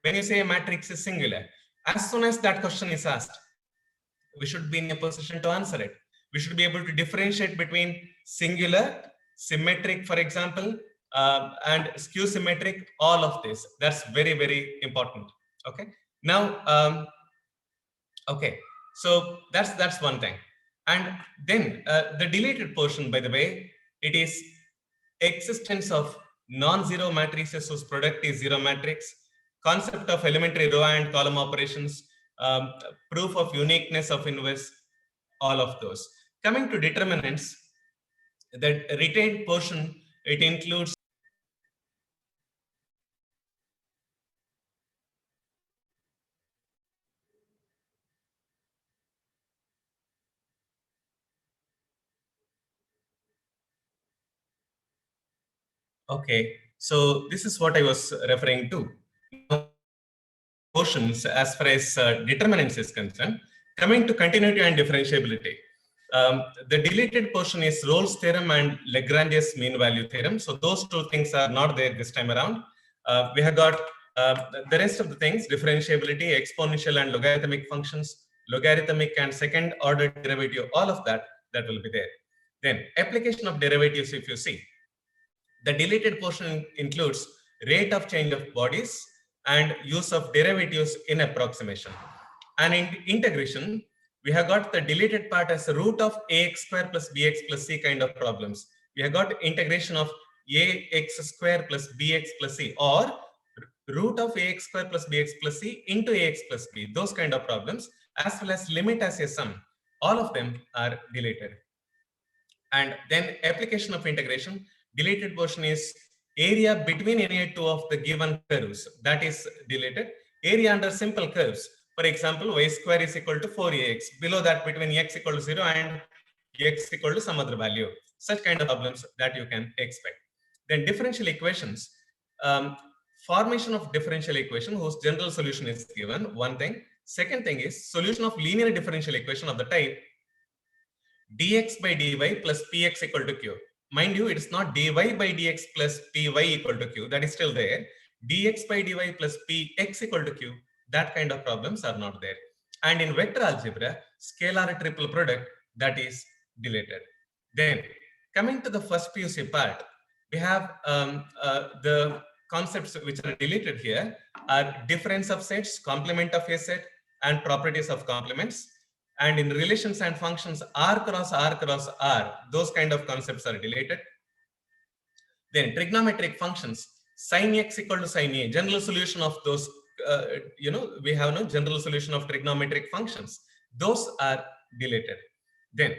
When you say a matrix is singular, as soon as that question is asked, we should be in a position to answer it. We should be able to differentiate between singular, symmetric, for example, and skew symmetric, all of this. That's very, very important. Okay. Now, okay. So that's one thing. And then the deleted portion, by the way, it is existence of non-zero matrices whose product is zero matrix, concept of elementary row and column operations, proof of uniqueness of inverse, all of those. Coming to determinants, the retained portion, it includes okay, so this is what I was referring to. Portions as far as determinants is concerned. Coming to continuity and differentiability, the deleted portion is Rolle's theorem and Lagrange's mean value theorem. So those two things are not there this time around. We have got the rest of the things: differentiability, exponential and logarithmic functions, logarithmic and second order derivative, all of that will be there. Then application of derivatives, if you see, the deleted portion includes rate of change of bodies and use of derivatives in approximation. And in integration, we have got the deleted part as the root of ax square plus bx plus c kind of problems. We have got integration of ax square plus bx plus c, or root of ax square plus bx plus c into ax plus b, those kind of problems, as well as limit as a sum. All of them are deleted. And then application of integration, deleted portion is area between any two of the given curves, that is deleted. Area under simple curves, for example, y square is equal to 4ax, below that between x equal to 0 and x equal to some other value. Such kind of problems that you can expect. Then differential equations, formation of differential equation whose general solution is given, one thing. Second thing is solution of linear differential equation of the type dx by dy plus px equal to q. Mind you, it is not dy by dx plus py equal to q, that is still there. Dx by dy plus px equal to q, that kind of problems are not there. And in vector algebra, scalar triple product, that is deleted. Then coming to the first PUC part, we have the concepts which are deleted here are difference of sets, complement of a set, and properties of complements. And in relations and functions, R cross R, those kind of concepts are deleted. Then trigonometric functions, sin x equal to sin a, general solution of those, we have no general solution of trigonometric functions. Those are deleted. Then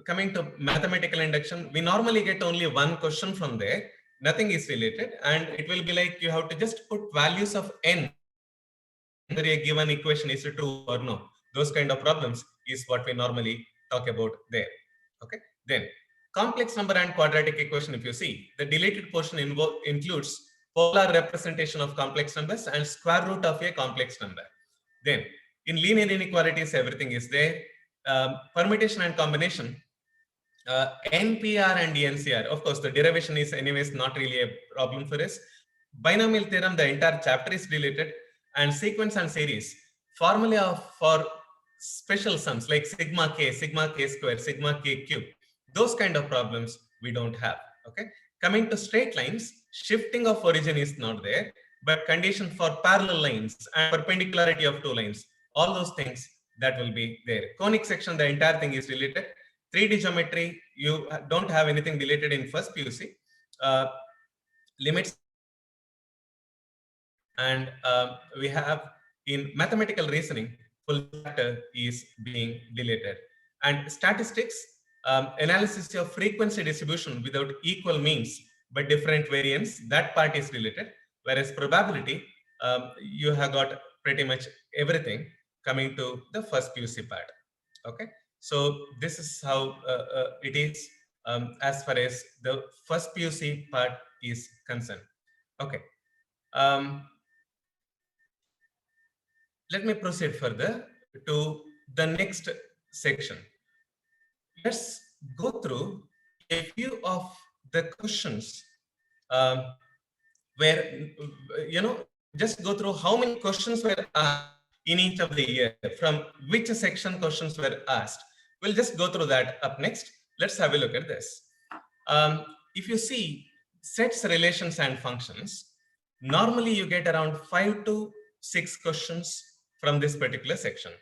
coming to mathematical induction, we normally get only one question from there. Nothing is related, and it will be like you have to just put values of n whether a given equation is true or no. Those kind of problems is what we normally talk about there. Okay. Then complex number and quadratic equation, if you see, the deleted portion includes polar representation of complex numbers and square root of a complex number. Then in linear inequalities, everything is there. Permutation and combination, NPR and NCR. Of course, the derivation is anyways not really a problem for us. Binomial theorem, the entire chapter is deleted. And sequence and series, formula for special sums like sigma k square, sigma k cube, those kind of problems we don't have. Okay. Coming to straight lines, shifting of origin is not there, but condition for parallel lines and perpendicularity of two lines, all those things that will be there. Conic section, the entire thing is deleted. 3D geometry, you don't have anything deleted in first PUC. Limits, and we have in mathematical reasoning, full factor is being deleted. And statistics, analysis of frequency distribution without equal means but different variance, that part is deleted. Whereas probability, you have got pretty much everything coming to the first PUC part. Okay, so this is how it is as far as the first PUC part is concerned. Okay. Let me proceed further to the next section. Let's go through a few of the questions where, just go through how many questions were asked in each of the year, from which section questions were asked. We'll just go through that up next. Let's have a look at this. If you see sets, relations, and functions, normally you get around 5 to 6 questions from this particular section.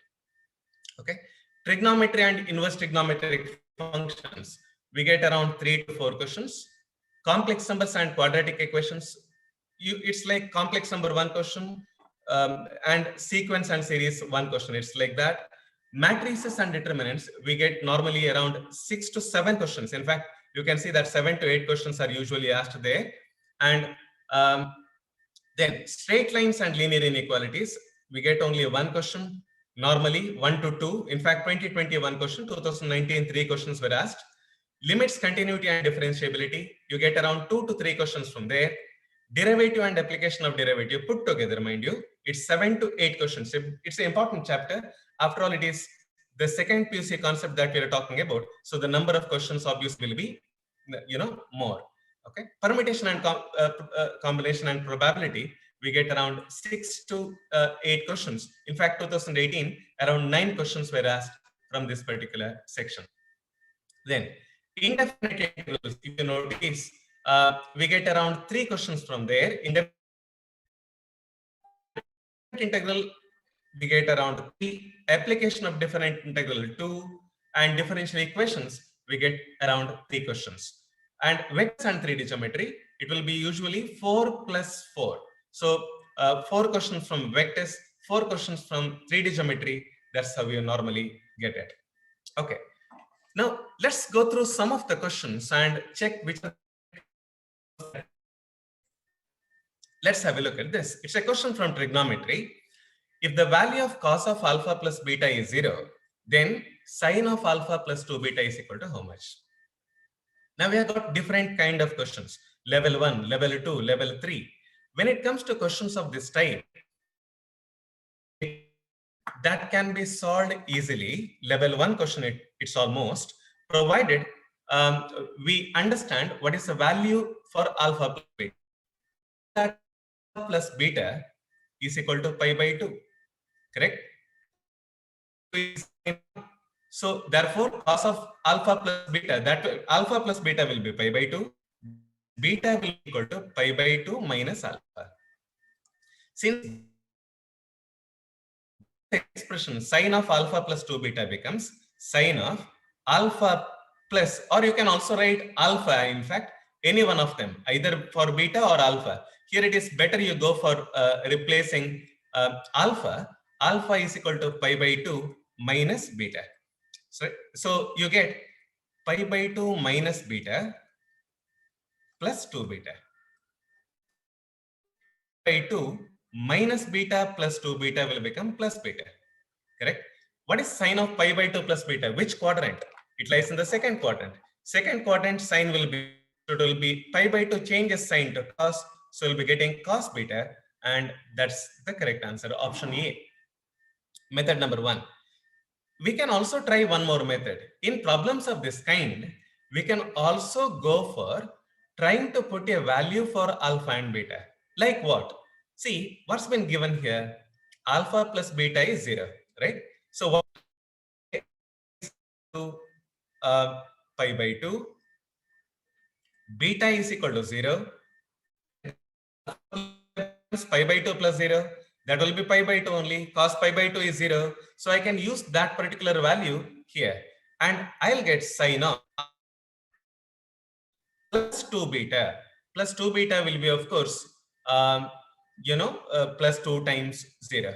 Okay. Trigonometry and inverse trigonometric functions, we get around 3 to 4 questions. Complex numbers and quadratic equations, it's like complex number 1 question, and sequence and series 1 question. It's like that. Matrices and determinants, we get normally around 6 to 7 questions. In fact, you can see that 7 to 8 questions are usually asked there. And then straight lines and linear inequalities, we get only 1 question, normally 1 to 2. In fact, 2021 question, 2019 3 questions were asked. Limits, continuity and differentiability, you get around 2 to 3 questions from there. Derivative and application of derivative put together, mind you, it's 7 to 8 questions. It's an important chapter. After all, it is the second PUC concept that we are talking about. So the number of questions obviously will be, more. Okay. Permutation and combination and probability, we get around 6 to 8 questions. In fact, 2018, around 9 questions were asked from this particular section. Then indefinite integrals, if you notice, we get around 3 questions from there. Indefinite integral, we get around 3. Application of different integral 2, and differential equations, we get around 3 questions. And vectors and 3D geometry, it will be usually 4 plus 4. So 4 questions from vectors, 4 questions from 3D geometry. That's how you normally get it. Okay. Now let's go through some of the questions and check which. Let's have a look at this. It's a question from trigonometry. If the value of cos of alpha plus beta is 0, then sine of alpha plus 2 beta is equal to how much? Now we have got different kind of questions, level 1, level 2, level 3. When it comes to questions of this type, that can be solved easily. Level 1 question, it's almost, provided we understand what is the value for alpha plus beta. That plus beta is equal to pi by 2, correct? So therefore, cos of alpha plus beta, that alpha plus beta will be pi by 2. Beta will be equal to pi by 2 minus alpha. Since the expression sine of alpha plus 2 beta becomes sine of alpha plus, or you can also write alpha, in fact, any one of them, either for beta or alpha. Here it is better you go for replacing alpha. Alpha is equal to pi by 2 minus beta. So you get pi by 2 minus beta plus 2 beta. Pi by 2 minus beta plus 2 beta will become plus beta, correct? What is sine of pi by 2 plus beta? Which quadrant? It lies in the second quadrant. Second quadrant sine will be, so it will be pi by 2 changes sine to cos, so we'll be getting cos beta, and that's the correct answer, option A. Method number 1. We can also try one more method. In problems of this kind, we can also go for trying to put a value for alpha and beta. Like what? See, what's been given here? Alpha plus beta is 0, right? So what is pi by 2? Beta is equal to 0. Pi by 2 plus 0. That will be pi by 2 only. Cos pi by 2 is 0. So I can use that particular value here. And I'll get sine of plus 2 beta. Plus 2 beta will be, of course, plus 2 times 0.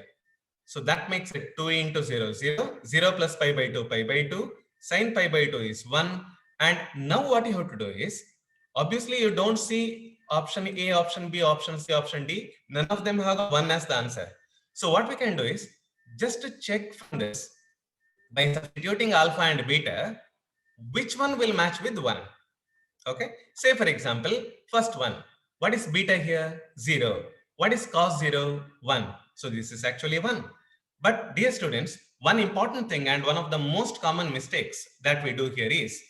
So that makes it 2 into 0, 0. 0 plus pi by 2, pi by 2. Sine pi by 2 is 1. And now what you have to do is, obviously you don't see option A, option B, option C, option D. None of them have 1 as the answer. So what we can do is, just to check from this, by substituting alpha and beta, which one will match with 1? Okay. Say for example, first one. What is beta here? 0. What is cos 0? 1. So this is actually 1. But dear students, one important thing and one of the most common mistakes that we do here is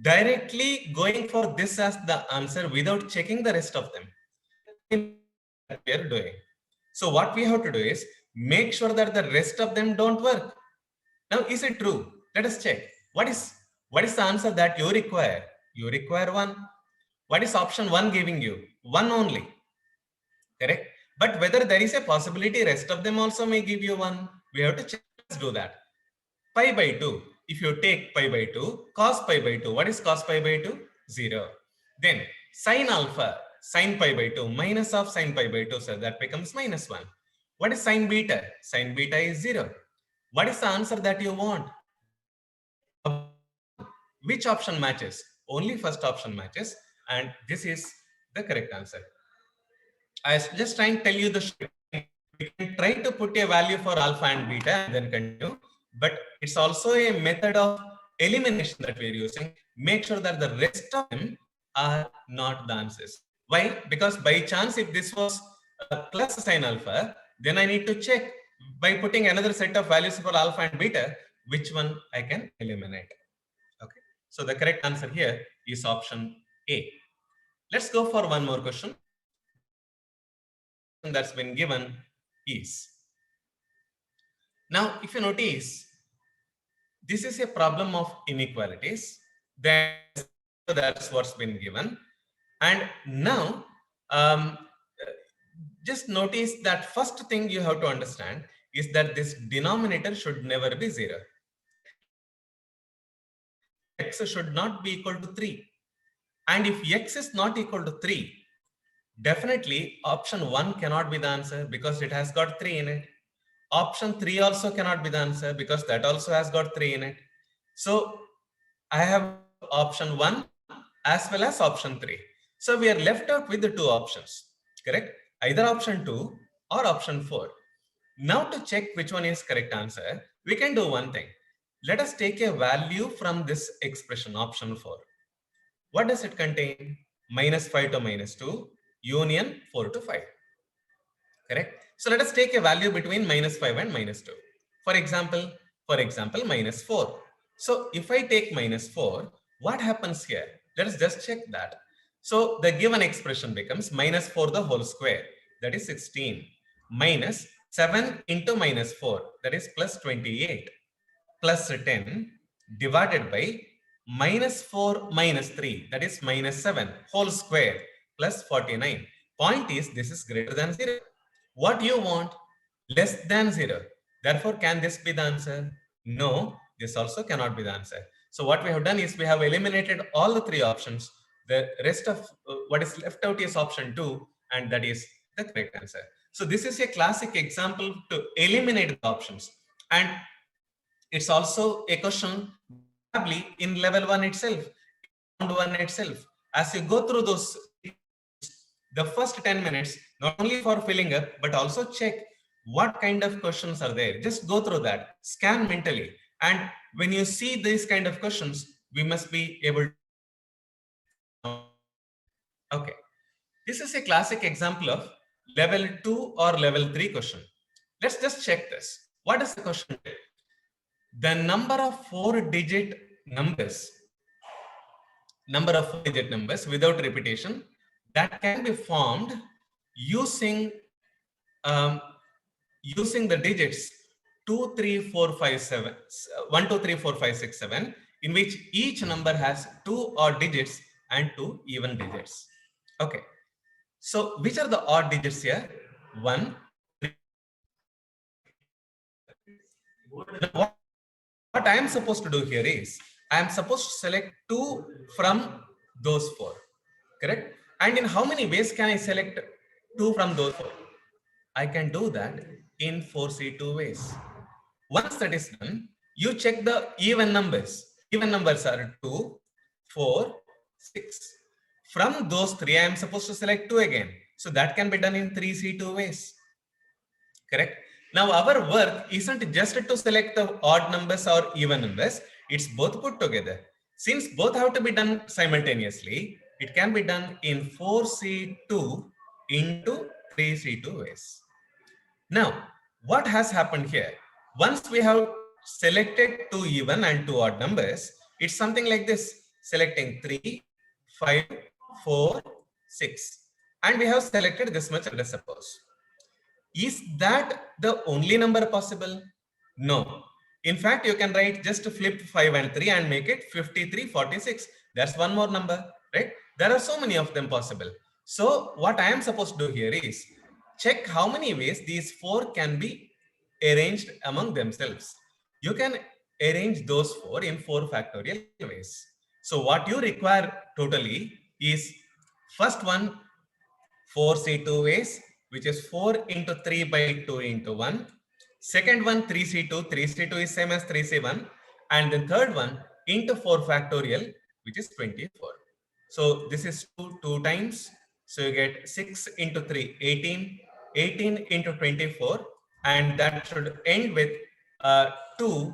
directly going for this as the answer without checking the rest of them. We are doing. So what we have to do is make sure that the rest of them don't work. Now, is it true? Let us check. What is the answer that you require? You require 1. What is option 1 giving you? 1 only. Correct? But whether there is a possibility rest of them also may give you 1, we have to check. Let's do that. pi by 2. If you take pi by 2, cos pi by 2, what is cos pi by 2? 0. Then sin alpha, sin pi by 2, minus of sin pi by 2, so that becomes minus 1. What is sin beta? Sin beta is 0. What is the answer that you want? Which option matches? Only first option matches, and this is the correct answer. I was just trying to tell you the we can try to put a value for alpha and beta and then continue, but it's also a method of elimination that we're using. Make sure that the rest of them are not the answers. Why? Because by chance, if this was plus sin alpha, then I need to check by putting another set of values for alpha and beta, which one I can eliminate. Okay. So the correct answer here is option A. Let's go for one more question that's been given is. Now, if you notice, this is a problem of inequalities. That's what's been given. And now, just notice that first thing you have to understand is that this denominator should never be 0. X should not be equal to 3. And if X is not equal to 3, definitely option 1 cannot be the answer because it has got 3 in it. Option 3 also cannot be the answer because that also has got 3 in it. So I have option 1 as well as option 3. So we are left out with the 2 options, correct? Either option 2 or option 4. Now to check which one is correct answer, we can do one thing. Let us take a value from this expression, option 4. What does it contain? Minus 5 to minus 2, union 4 to 5. Correct? So let us take a value between minus 5 and minus 2. For example, minus 4. So if I take minus 4, what happens here? Let us just check that. So the given expression becomes minus 4 the whole square, that is 16, minus 7 into minus 4, that is plus 28, plus 10, divided by minus 4 minus 3, that is minus 7, whole square, plus 49. Point is, this is greater than 0. What you want? Less than 0. Therefore, can this be the answer? No, this also cannot be the answer. So what we have done is we have eliminated all the 3 options. The rest of what is left out is option 2, and that is the correct answer. So this is a classic example to eliminate the options. And it's also a question probably in level 1 itself, round 1 itself. As you go through those, the first 10 minutes, not only for filling up, but also check what kind of questions are there. Just go through that, scan mentally. And when you see these kind of questions, we must be able to. Okay, this is a classic example of level 2 or level 3 question. Let's just check this. What is the question? The number of 4-digit numbers without repetition that can be formed using using the digits 2, 3, 4, 5, 7, 1, 2, 3, 4, 5, 6, 7, in which each number has 2 odd digits and 2 even digits. Okay, so which are the odd digits here? 1, 3. What I am supposed to do here is I am supposed to select 2 from those 4, correct? And in how many ways can I select 2 from those 4? I can do that in 4C2 ways. Once that is done, you check the even numbers. Even numbers are 2, 4, 6. From those 3, I am supposed to select 2 again. So that can be done in 3C2 ways. Correct? Now our work isn't just to select the odd numbers or even numbers. It's both put together. Since both have to be done simultaneously, it can be done in 4C2 into 3C2 ways. Now, what has happened here? Once we have selected 2 even and 2 odd numbers, it's something like this. Selecting 3, 5, 4, 6. And we have selected this much, let us suppose. Is that the only number possible? No. In fact, you can write just flip 5 and 3 and make it 53, 46. That's one more number, right? There are so many of them possible. So what I am supposed to do here is check how many ways these 4 can be arranged among themselves. You can arrange those 4 in 4 factorial ways. So what you require totally is first one 4C2 ways, which is 4 into 3 by 2 into 1. Second one 3C2, 3C2 is same as 3C1. And the third one into 4 factorial, which is 24. So this is 2 times. So you get 6 into 3, 18, 18 into 24, and that should end with 2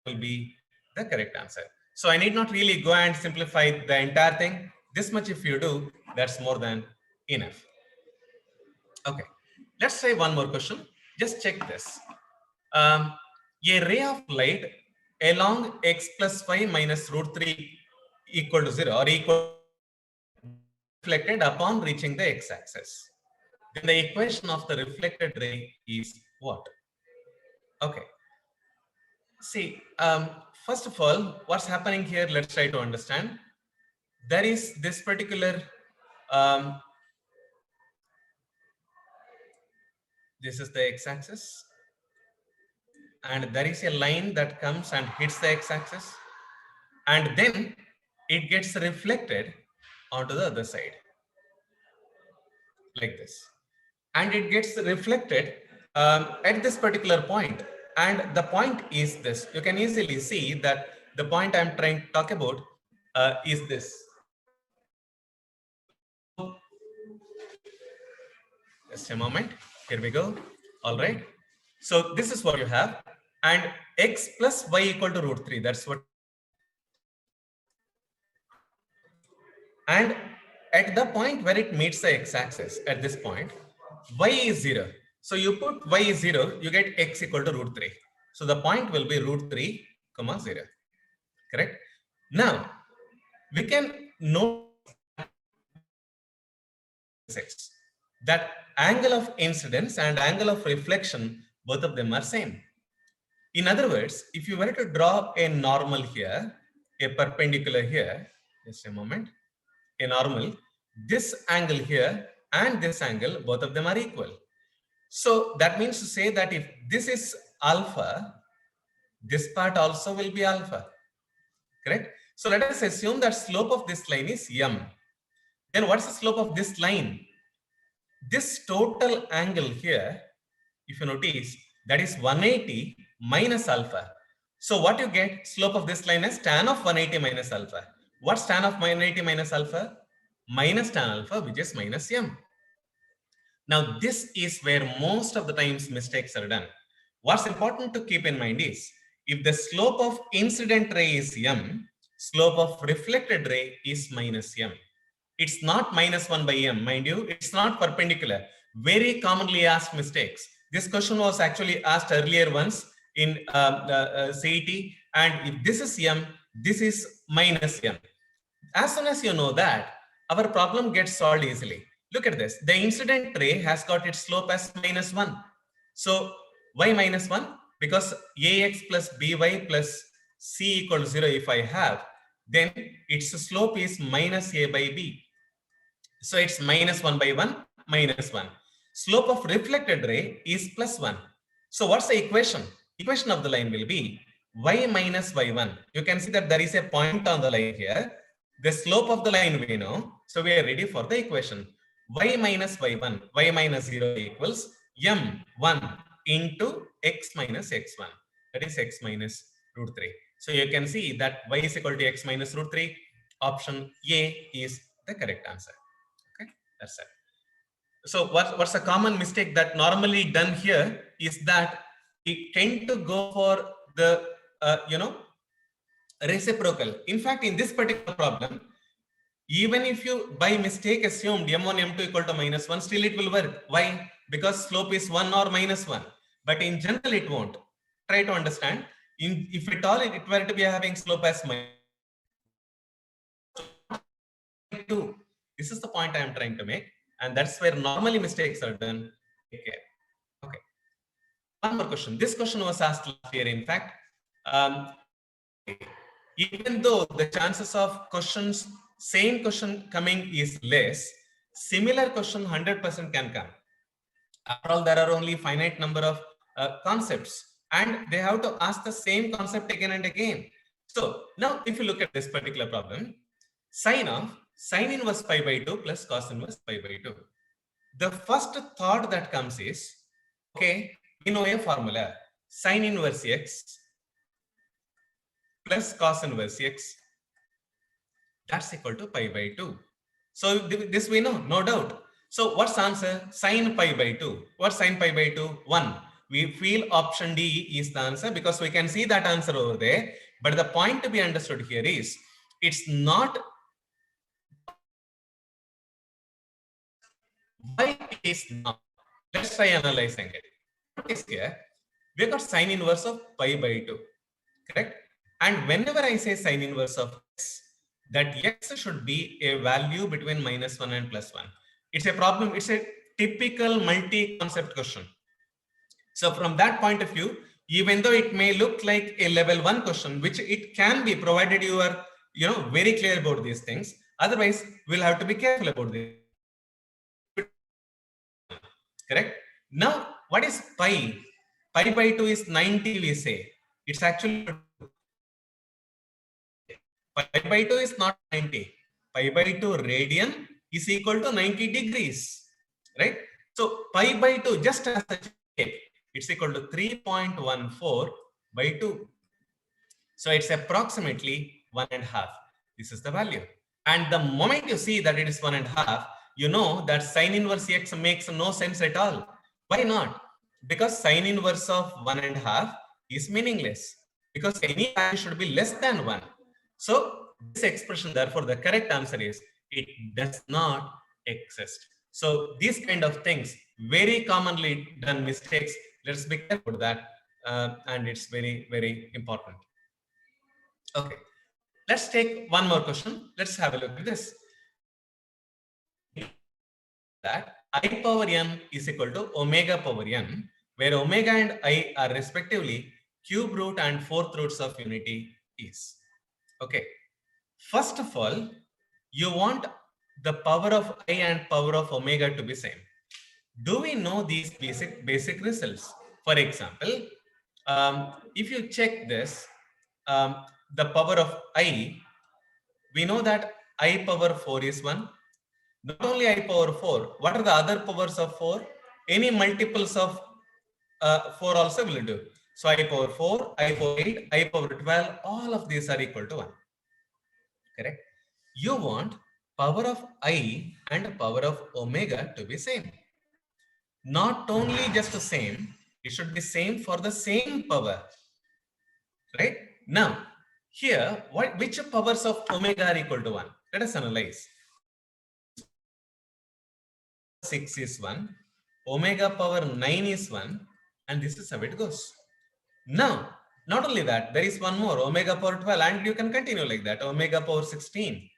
will be the correct answer. So I need not really go and simplify the entire thing. This much if you do, that's more than enough. Okay, let's try one more question. Just check this. A ray of light along x plus y minus root 3 equal to 0 or equal reflected upon reaching the x-axis. Then the equation of the reflected ray is what? Okay. See, first of all, what's happening here? Let's try to understand. There is this particular, this is the x-axis. And there is a line that comes and hits the x-axis. And then it gets reflected onto the other side. Like this. And it gets reflected at this particular point. And the point is this. You can easily see that the point I'm trying to talk about is this. Just a moment. Here we go. All right. So this is what you have. And x plus y equal to root 3. That's what. And at the point where it meets the x-axis, at this point, y is 0. So you put y is 0, you get x equal to root 3. So the point will be root 3, 0. Correct? Now, we can note that angle of incidence and angle of reflection, both of them are same. In other words, if you were to draw a normal here, a perpendicular here, just a moment, a normal, this angle here and this angle, both of them are equal. So that means to say that if this is alpha, this part also will be alpha. Correct? So let us assume that slope of this line is m. Then what's the slope of this line? This total angle here, if you notice, that is 180 minus alpha. So what you get, slope of this line is tan of 180 minus alpha. What's tan of 180 minus alpha? Minus tan alpha, which is minus m. Now this is where most of the times mistakes are done. What's important to keep in mind is, if the slope of incident ray is m, slope of reflected ray is minus m. It's not minus 1 by m, mind you, it's not perpendicular. Very commonly asked mistakes. This question was actually asked earlier once in CET, and if this is m, this is minus m. As soon as you know that, our problem gets solved easily. Look at this. The incident ray has got its slope as minus 1. So why minus 1? Because ax plus by plus c equals 0 if I have, then its slope is minus a by b. So it's minus 1 by 1, minus 1. Slope of reflected ray is plus 1. So what's the equation? Equation of the line will be y minus y1. You can see that there is a point on the line here. The slope of the line we know. So we are ready for the equation. Y minus y1, y minus 0 equals m1 into x minus x1. That is x minus root 3. So you can see that y is equal to x minus root 3. Option A is the correct answer. Okay, that's it. So what's a common mistake that normally done here is that we tend to go for the, reciprocal. In fact, in this particular problem, even if you by mistake assumed m1, m2 equal to minus 1, still it will work. Why? Because slope is 1 or minus 1. But in general, it won't. Try to understand. If at all it were to be having slope as minus 2. This is the point I am trying to make. And that's where normally mistakes are done. Take care. Okay. One more question. This question was asked last year, in fact. Even though the chances of questions, same question coming is less, similar question 100% can come. After all, there are only finite number of concepts, and they have to ask the same concept again and again. So now if you look at this particular problem, sine inverse pi by 2 plus cos inverse pi by 2. The first thought that comes is, okay, we know a formula, sine inverse x plus cos inverse x, that's equal to pi by 2. So this we know, no doubt. So what's the answer? Sine pi by 2. What's sine pi by 2? 1. We feel option D is the answer because we can see that answer over there. But the point to be understood here is, it's not why it is not. Let's try analyzing it. What is here? We got sine inverse of pi by 2, correct? And whenever I say sine inverse of x, that x should be a value between -1 and +1. It's a problem. It's a typical multi-concept question. So from that point of view, even though it may look like a level 1 question, which it can be, provided you are, very clear about these things. Otherwise, we'll have to be careful about this. Correct? Now, what is pi? Pi by 2 is 90, we say. It's actually pi by 2 is not 90. Pi by 2 radian is equal to 90 degrees, right? So pi by 2, just as a check, it's equal to 3.14 by 2. So it's approximately 1.5. This is the value. And the moment you see that it is 1.5, you know that sine inverse x makes no sense at all. Why not? Because sine inverse of 1.5 is meaningless, because any value should be less than 1. So this expression, therefore, the correct answer is it does not exist. So these kind of things, very commonly done mistakes. Let's be careful with that, and it's very, very important. Okay, let's take one more question. Let's have a look at this. That I power n is equal to omega power n, where omega and I are respectively cube root and fourth roots of unity is. Okay, first of all, you want the power of I and power of omega to be same. Do we know these basic results? For example, if you check this, the power of I, we know that I power 4 is 1. Not only I power 4, what are the other powers of 4? Any multiples of 4 also will do. So I power 4, I power 8, I power 12, all of these are equal to 1. Correct? You want power of I and power of omega to be same. Not only just the same, it should be same for the same power. Right? Now, here, which powers of omega are equal to 1? Let us analyze. 6 is 1, omega power 9 is 1, and this is how it goes. Now, not only that, there is one more, omega power 12, and you can continue like that, omega power 16.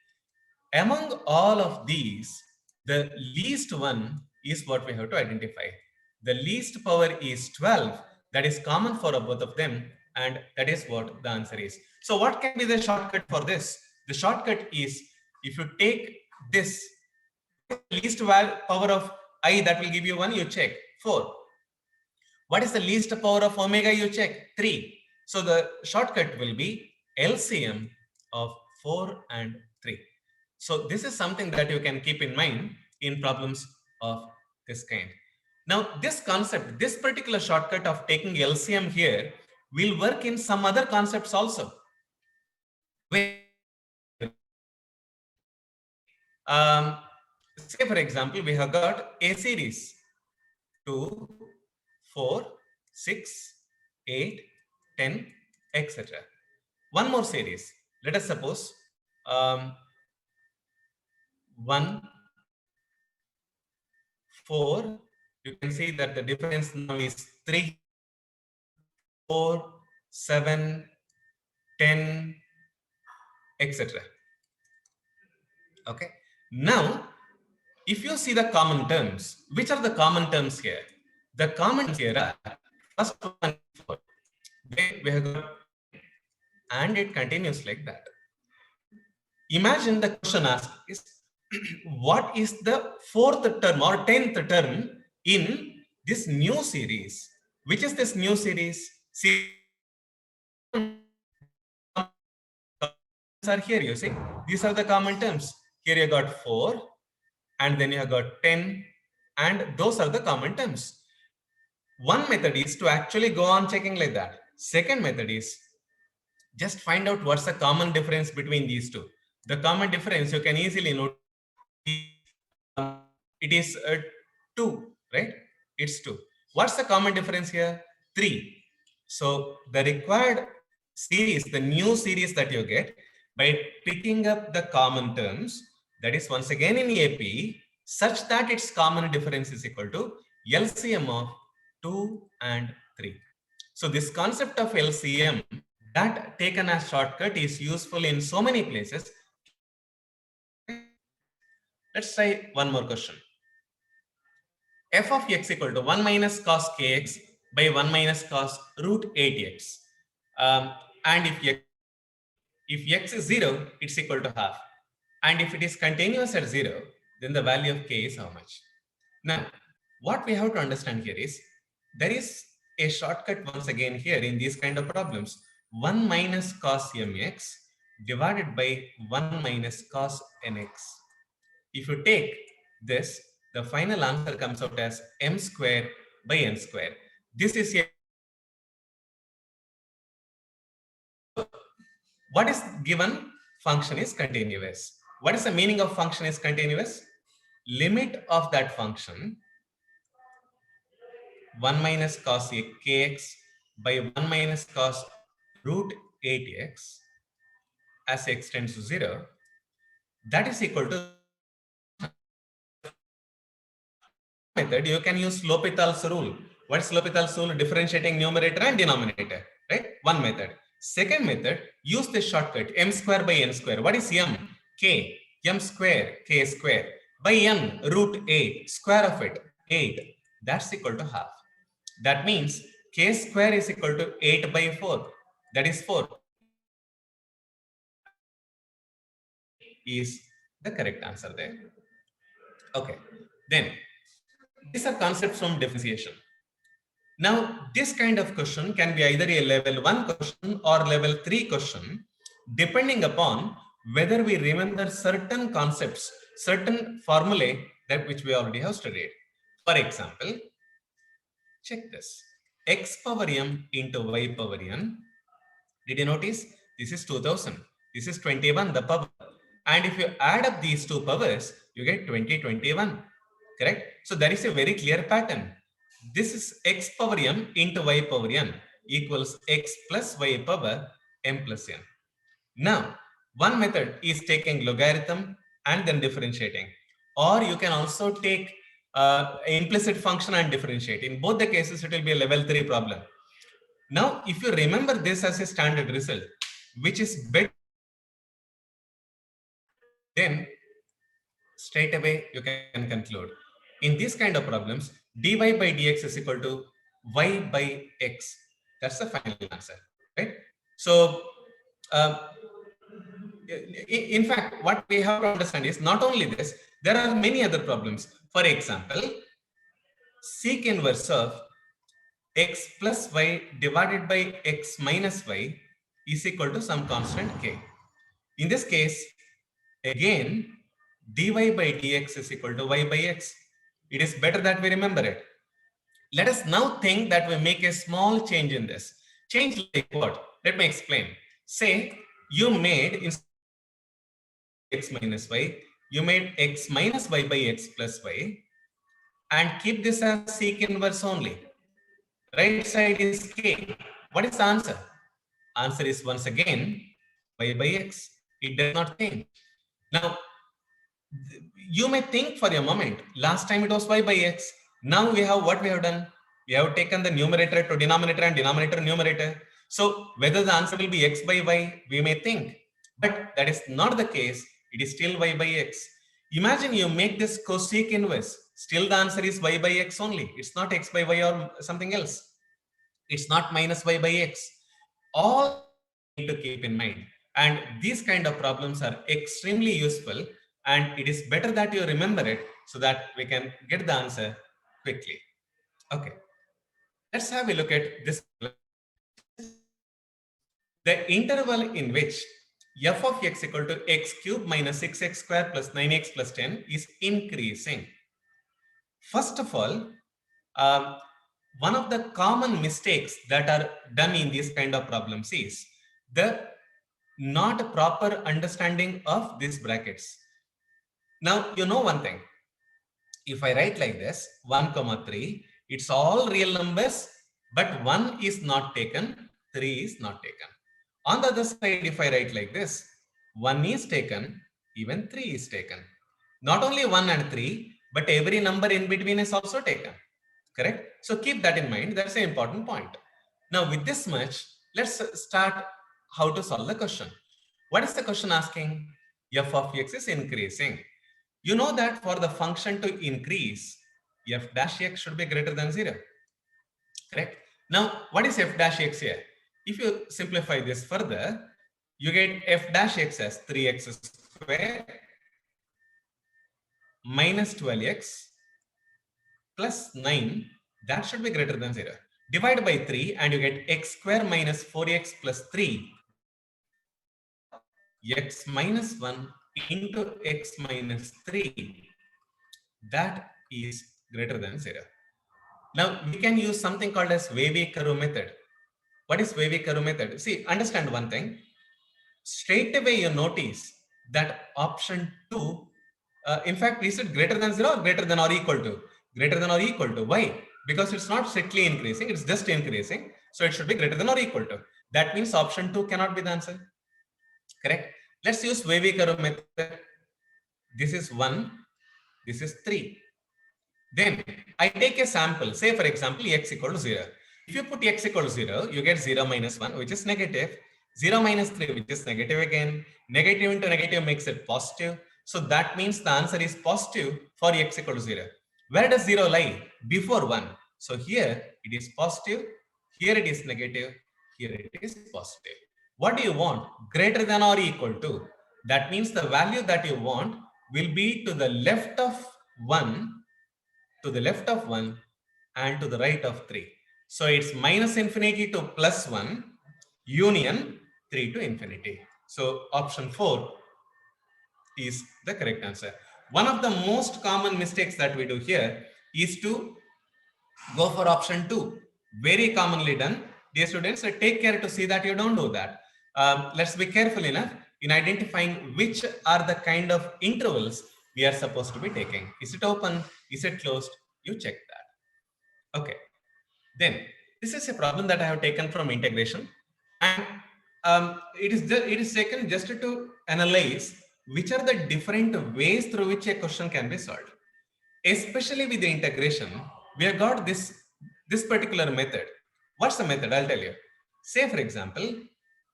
Among all of these, the least one is what we have to identify. The least power is 12, that is common for both of them, and that is what the answer is. So what can be the shortcut for this? The shortcut is, if you take this least power of I, that will give you 1, you check 4. What is the least power of omega? You check 3. So the shortcut will be LCM of 4 and 3. So this is something that you can keep in mind in problems of this kind. Now this concept, this particular shortcut of taking LCM here will work in some other concepts also. Say for example, we have got a series 2, 4, 6, 8, 10, etc. One more series. Let us suppose 1, 4. You can see that the difference now is 3, 4, 7, 10, etc. Okay. Now, if you see the common terms, which are the common terms here? The common terms here are first one, 4. We have got, and it continues like that. Imagine the question asked is, what is the 4th term or 10th term in this new series? Which is this new series? Are here, you see, these are the common terms. Here you got 4, and then you have got 10, and those are the common terms. One method is to actually go on checking like that. Second method is just find out what's the common difference between these two. The common difference you can easily note. It is 2, right? It's 2. What's the common difference here? 3. So the required series, the new series that you get by picking up the common terms, that is once again in AP, such that its common difference is equal to LCM of 2 and 3. So this concept of LCM that taken as shortcut is useful in so many places. Let's try one more question. F of x equal to 1 minus cos kx by 1 minus cos root 8x. And if x is 0, it's equal to half. And if it is continuous at 0, then the value of k is how much? Now, what we have to understand here is, there is a shortcut once again here in these kind of problems. 1 minus cos mx divided by 1 minus cos nx. If you take this, the final answer comes out as m square by n square. This is a what is given? Function is continuous. What is the meaning of function is continuous? Limit of that function 1 minus cos kx by 1 minus cos root 8x as x tends to 0, that is equal to method. You can use L'Hopital's rule. What is L'Hopital's rule? Differentiating numerator and denominator, right? One method. Second method, use this shortcut m square by n square. What is m? K. M square, k square by n root 8, square of it, 8. That's equal to half. That means k square is equal to 8 by 4. That is 4. Is the correct answer there. Okay. Then these are concepts from differentiation. Now, this kind of question can be either a level 1 question or level 3 question, depending upon whether we remember certain concepts, certain formulae that which we already have studied. For example, check this. X power m into y power n. Did you notice? This is 2000. This is 21, the power. And if you add up these two powers, you get 2021. Correct? So there is a very clear pattern. This is x power m into y power n equals x plus y power m plus n. Now, one method is taking logarithm and then differentiating. Or you can also take implicit function and differentiate. In both the cases, it will be a level 3 problem. Now, if you remember this as a standard result, which is better, then straight away you can conclude. In these kind of problems, dy by dx is equal to y by x. That's the final answer, right? So, in fact, what we have to understand is not only this, there are many other problems. For example, sec inverse of x plus y divided by x minus y is equal to some constant k. In this case, again, dy by dx is equal to y by x. It is better that we remember it. Let us now think that we make a small change in this. Change like what? Let me explain. Say you made instead of x minus y, you made x minus y by x plus y and keep this as sec inverse only. Right side is k. What is the answer? Answer is once again y by x. It does not change. Now, you may think for a moment, last time it was y by x. Now we have what we have done? We have taken the numerator to denominator and denominator numerator. So whether the answer will be x by y, we may think, but that is not the case. It is still y by x. Imagine you make this cosec inverse. Still the answer is y by x only. It's not x by y or something else. It's not minus y by x. All you need to keep in mind. And these kind of problems are extremely useful. And it is better that you remember it so that we can get the answer quickly. Okay. let's have a look at this. The interval in which f of x equal to x cube minus 6x square plus 9x plus 10 is increasing. First of all, one of the common mistakes that are done in these kind of problems is the not proper understanding of these brackets. Now, you know one thing. If I write like this, 1, 3, it's all real numbers, but 1 is not taken, 3 is not taken. On the other side, if I write like this, 1 is taken, even 3 is taken. Not only 1 and 3, but every number in between is also taken. Correct? So keep that in mind. That's an important point. Now, with this much, let's start how to solve the question. What is the question asking? F of x is increasing. You know that for the function to increase, f dash x should be greater than 0. Correct? Now, what is f dash x here? If you simplify this further, you get f dash x as 3x square minus 12x plus 9. That should be greater than 0. Divide by 3 and you get x square minus 4x plus 3. X minus 1 into x minus 3. That is greater than 0. Now, we can use something called as Wavy-Curve method. What is Wavy-Curve method? See, understand one thing. Straight away you notice that option 2, in fact, we said greater than 0 or greater than or equal to? Greater than or equal to. Why? Because it's not strictly increasing, it's just increasing. So it should be greater than or equal to. That means option 2 cannot be the answer. Correct? Let's use Wavy-Curve method. This is 1, this is 3. Then I take a sample, say for example, x equal to 0. If you put x equal to 0, you get 0 minus 1, which is negative. 0 minus 3, which is negative again. Negative into negative makes it positive. So that means the answer is positive for x equal to 0. Where does 0 lie? Before 1. So here it is positive, here it is negative, here it is positive. What do you want? Greater than or equal to. That means the value that you want will be to the left of 1, to the left of 1, and to the right of 3. So it's minus infinity to plus 1, union 3 to infinity. So option 4 is the correct answer. One of the most common mistakes that we do here is to go for option 2. Very commonly done. Dear students, so take care to see that you don't do that. Let's be careful enough in identifying which are the kind of intervals we are supposed to be taking. Is it open? Is it closed? You check that. Okay. Then this is a problem that I have taken from integration, and it is taken just to analyze which are the different ways through which a question can be solved. Especially with the integration, we have got this particular method. What's the method? I'll tell you. Say for example,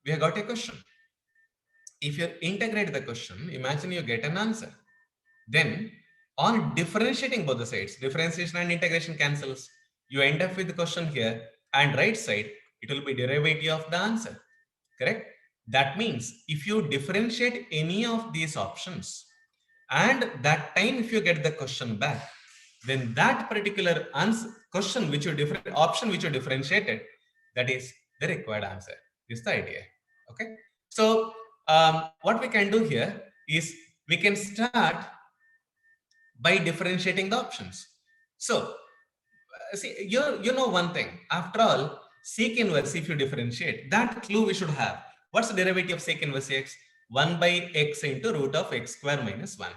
we have got a question. If you integrate the question, imagine you get an answer. Then on differentiating both the sides, differentiation and integration cancels. You end up with the question here, and right side, it will be derivative of the answer. Correct? That means if you differentiate any of these options, and that time if you get the question back, then that particular answer, option which you differentiated, that is the required answer. This is the idea. Okay. So what we can do here is we can start by differentiating the options. So see, you know one thing. After all, sec inverse, if you differentiate, that clue we should have. What's the derivative of sec inverse x? 1 by x into root of x square minus 1.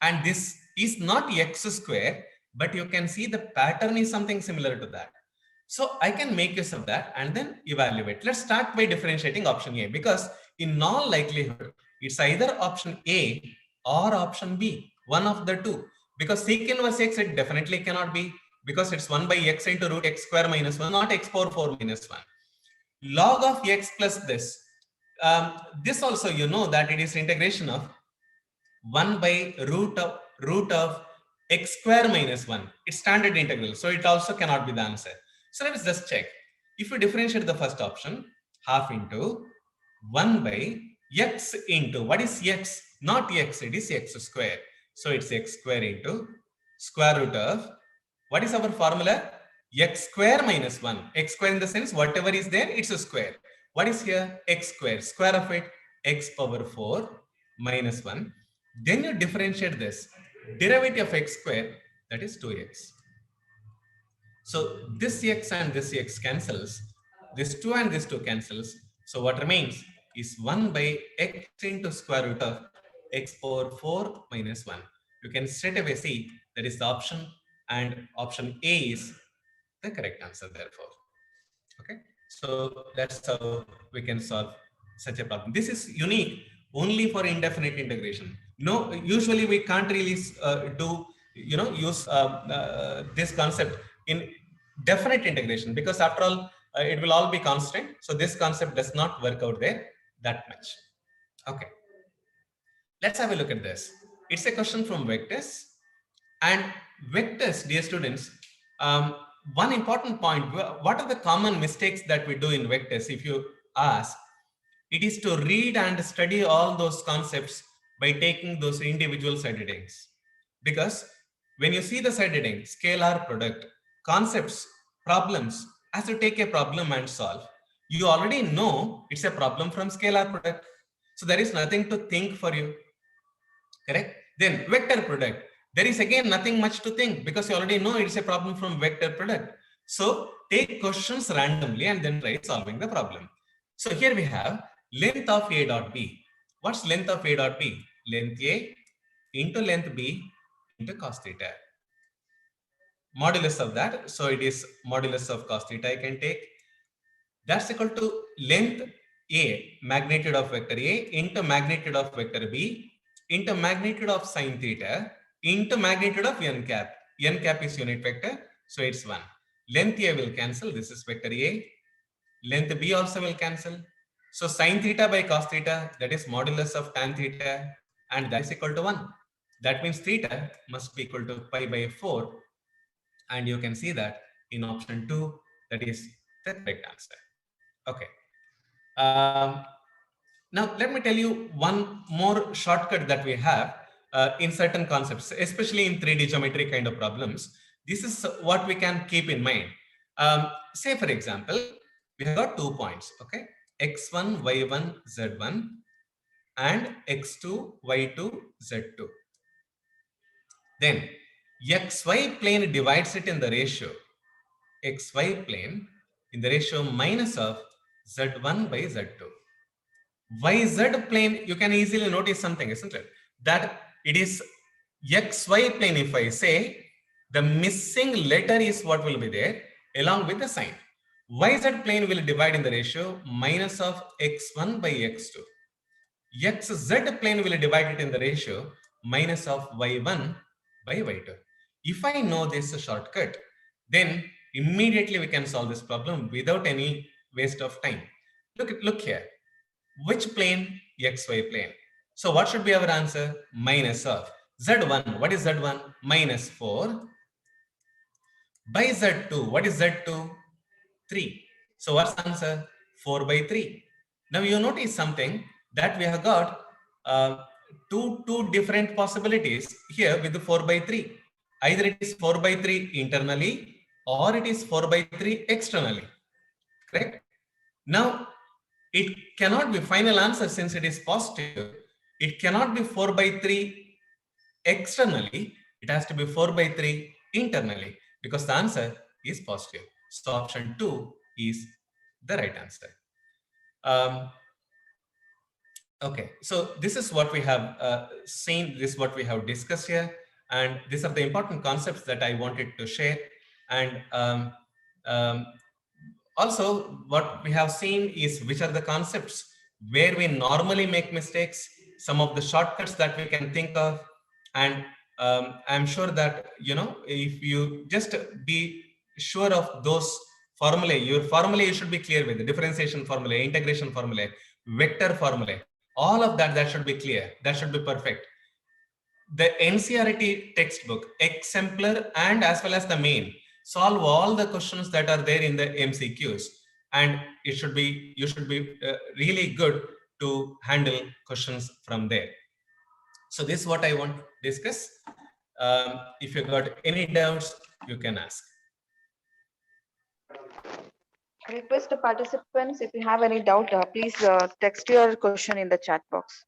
And this is not x square, but you can see the pattern is something similar to that. So I can make use of that and then evaluate. Let's start by differentiating option A, because in all likelihood, it's either option A or option B, one of the two. Because sec inverse x, it definitely cannot be, because it's 1 by x into root x square minus 1, not x power 4 minus 1. Log of x plus this. This also, you know that it is integration of 1 by root of x square minus 1. It's standard integral, so it also cannot be the answer. So let's just check. If you differentiate the first option, half into 1 by x into, what is x? Not x, it is x square. So it's x square into square root of, what is our formula? x square minus 1. X square in the sense whatever is there, it's a square. What is here? X square. Square of it, x power 4 minus 1. Then you differentiate this. Derivative of x square, that is 2x. So this x and this x cancels. This 2 and this 2 cancels. So what remains is 1 by x into square root of x power 4 minus 1. You can straight away see that is the option, and option A is the correct answer therefore. Okay, so that's how we can solve such a problem. This is unique only for indefinite integration. No, usually we can't really use this concept in definite integration, because after all it will all be constant. So this concept does not work out there that much. Okay, let's have a look at this. It's a question from vectors, and vectors, dear students, one important point, what are the common mistakes that we do in vectors? If you ask, it is to read and study all those concepts by taking those individual side headings. Because when you see the side heading, scalar product, concepts, problems, as to take a problem and solve, you already know it's a problem from scalar product. So there is nothing to think for you, correct? Then vector product, there is again nothing much to think, because you already know it's a problem from vector product. So take questions randomly and then try solving the problem. So here we have length of A dot B. What's length of A dot B? Length A into length B into cos theta. Modulus of that, so it is modulus of cos theta I can take. That's equal to length A, magnitude of vector A, into magnitude of vector B, into magnitude of sine theta, into magnitude of n cap. N cap is unit vector, so it's 1. Length A will cancel, this is vector A. Length B also will cancel. So sine theta by cos theta, that is modulus of tan theta, and that is equal to 1. That means theta must be equal to pi by 4. And you can see that in option 2, that is the correct answer. Okay. Now let me tell you one more shortcut that we have in certain concepts, especially in 3D geometry kind of problems. This is what we can keep in mind. Say for example, we have got 2 points, okay? x1, y1, z1 and x2, y2, z2. Then xy plane divides it in the ratio, xy plane in the ratio minus of z1 by z2. YZ plane, you can easily notice something, isn't it? That it is XY plane. If I say the missing letter is what will be there along with the sign. YZ plane will divide in the ratio minus of x1 by x2. XZ plane will divide it in the ratio minus of y1 by y2. If I know this shortcut, then immediately we can solve this problem without any waste of time. Look here. Which plane? XY plane. So what should be our answer? Minus of Z1. What is Z1? Minus 4 by Z2. What is Z2? 3. So what's the answer? 4 by 3. Now you notice something, that we have got two different possibilities here with the 4 by 3. Either it is 4 by 3 internally or it is 4 by 3 externally. Correct? Now it cannot be final answer since it is positive. It cannot be 4 by 3 externally. It has to be 4 by 3 internally, because the answer is positive. So option 2 is the right answer. Okay, so this is what we have seen, this is what we have discussed here, and these are the important concepts that I wanted to share. And also, what we have seen is which are the concepts where we normally make mistakes, some of the shortcuts that we can think of. And I'm sure that, if you just be sure of those formulae, your formulae you should be clear with, the differentiation formulae, integration formulae, vector formulae, all of that should be clear, that should be perfect. The NCERT textbook, exemplar and as well as the main, solve all the questions that are there in the MCQs, and you should be really good to handle questions from there. So this is what I want to discuss. If you got any doubts, you can ask. I request the participants, if you have any doubt, please text your question in the chat box.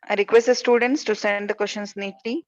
I request the students to send the questions neatly.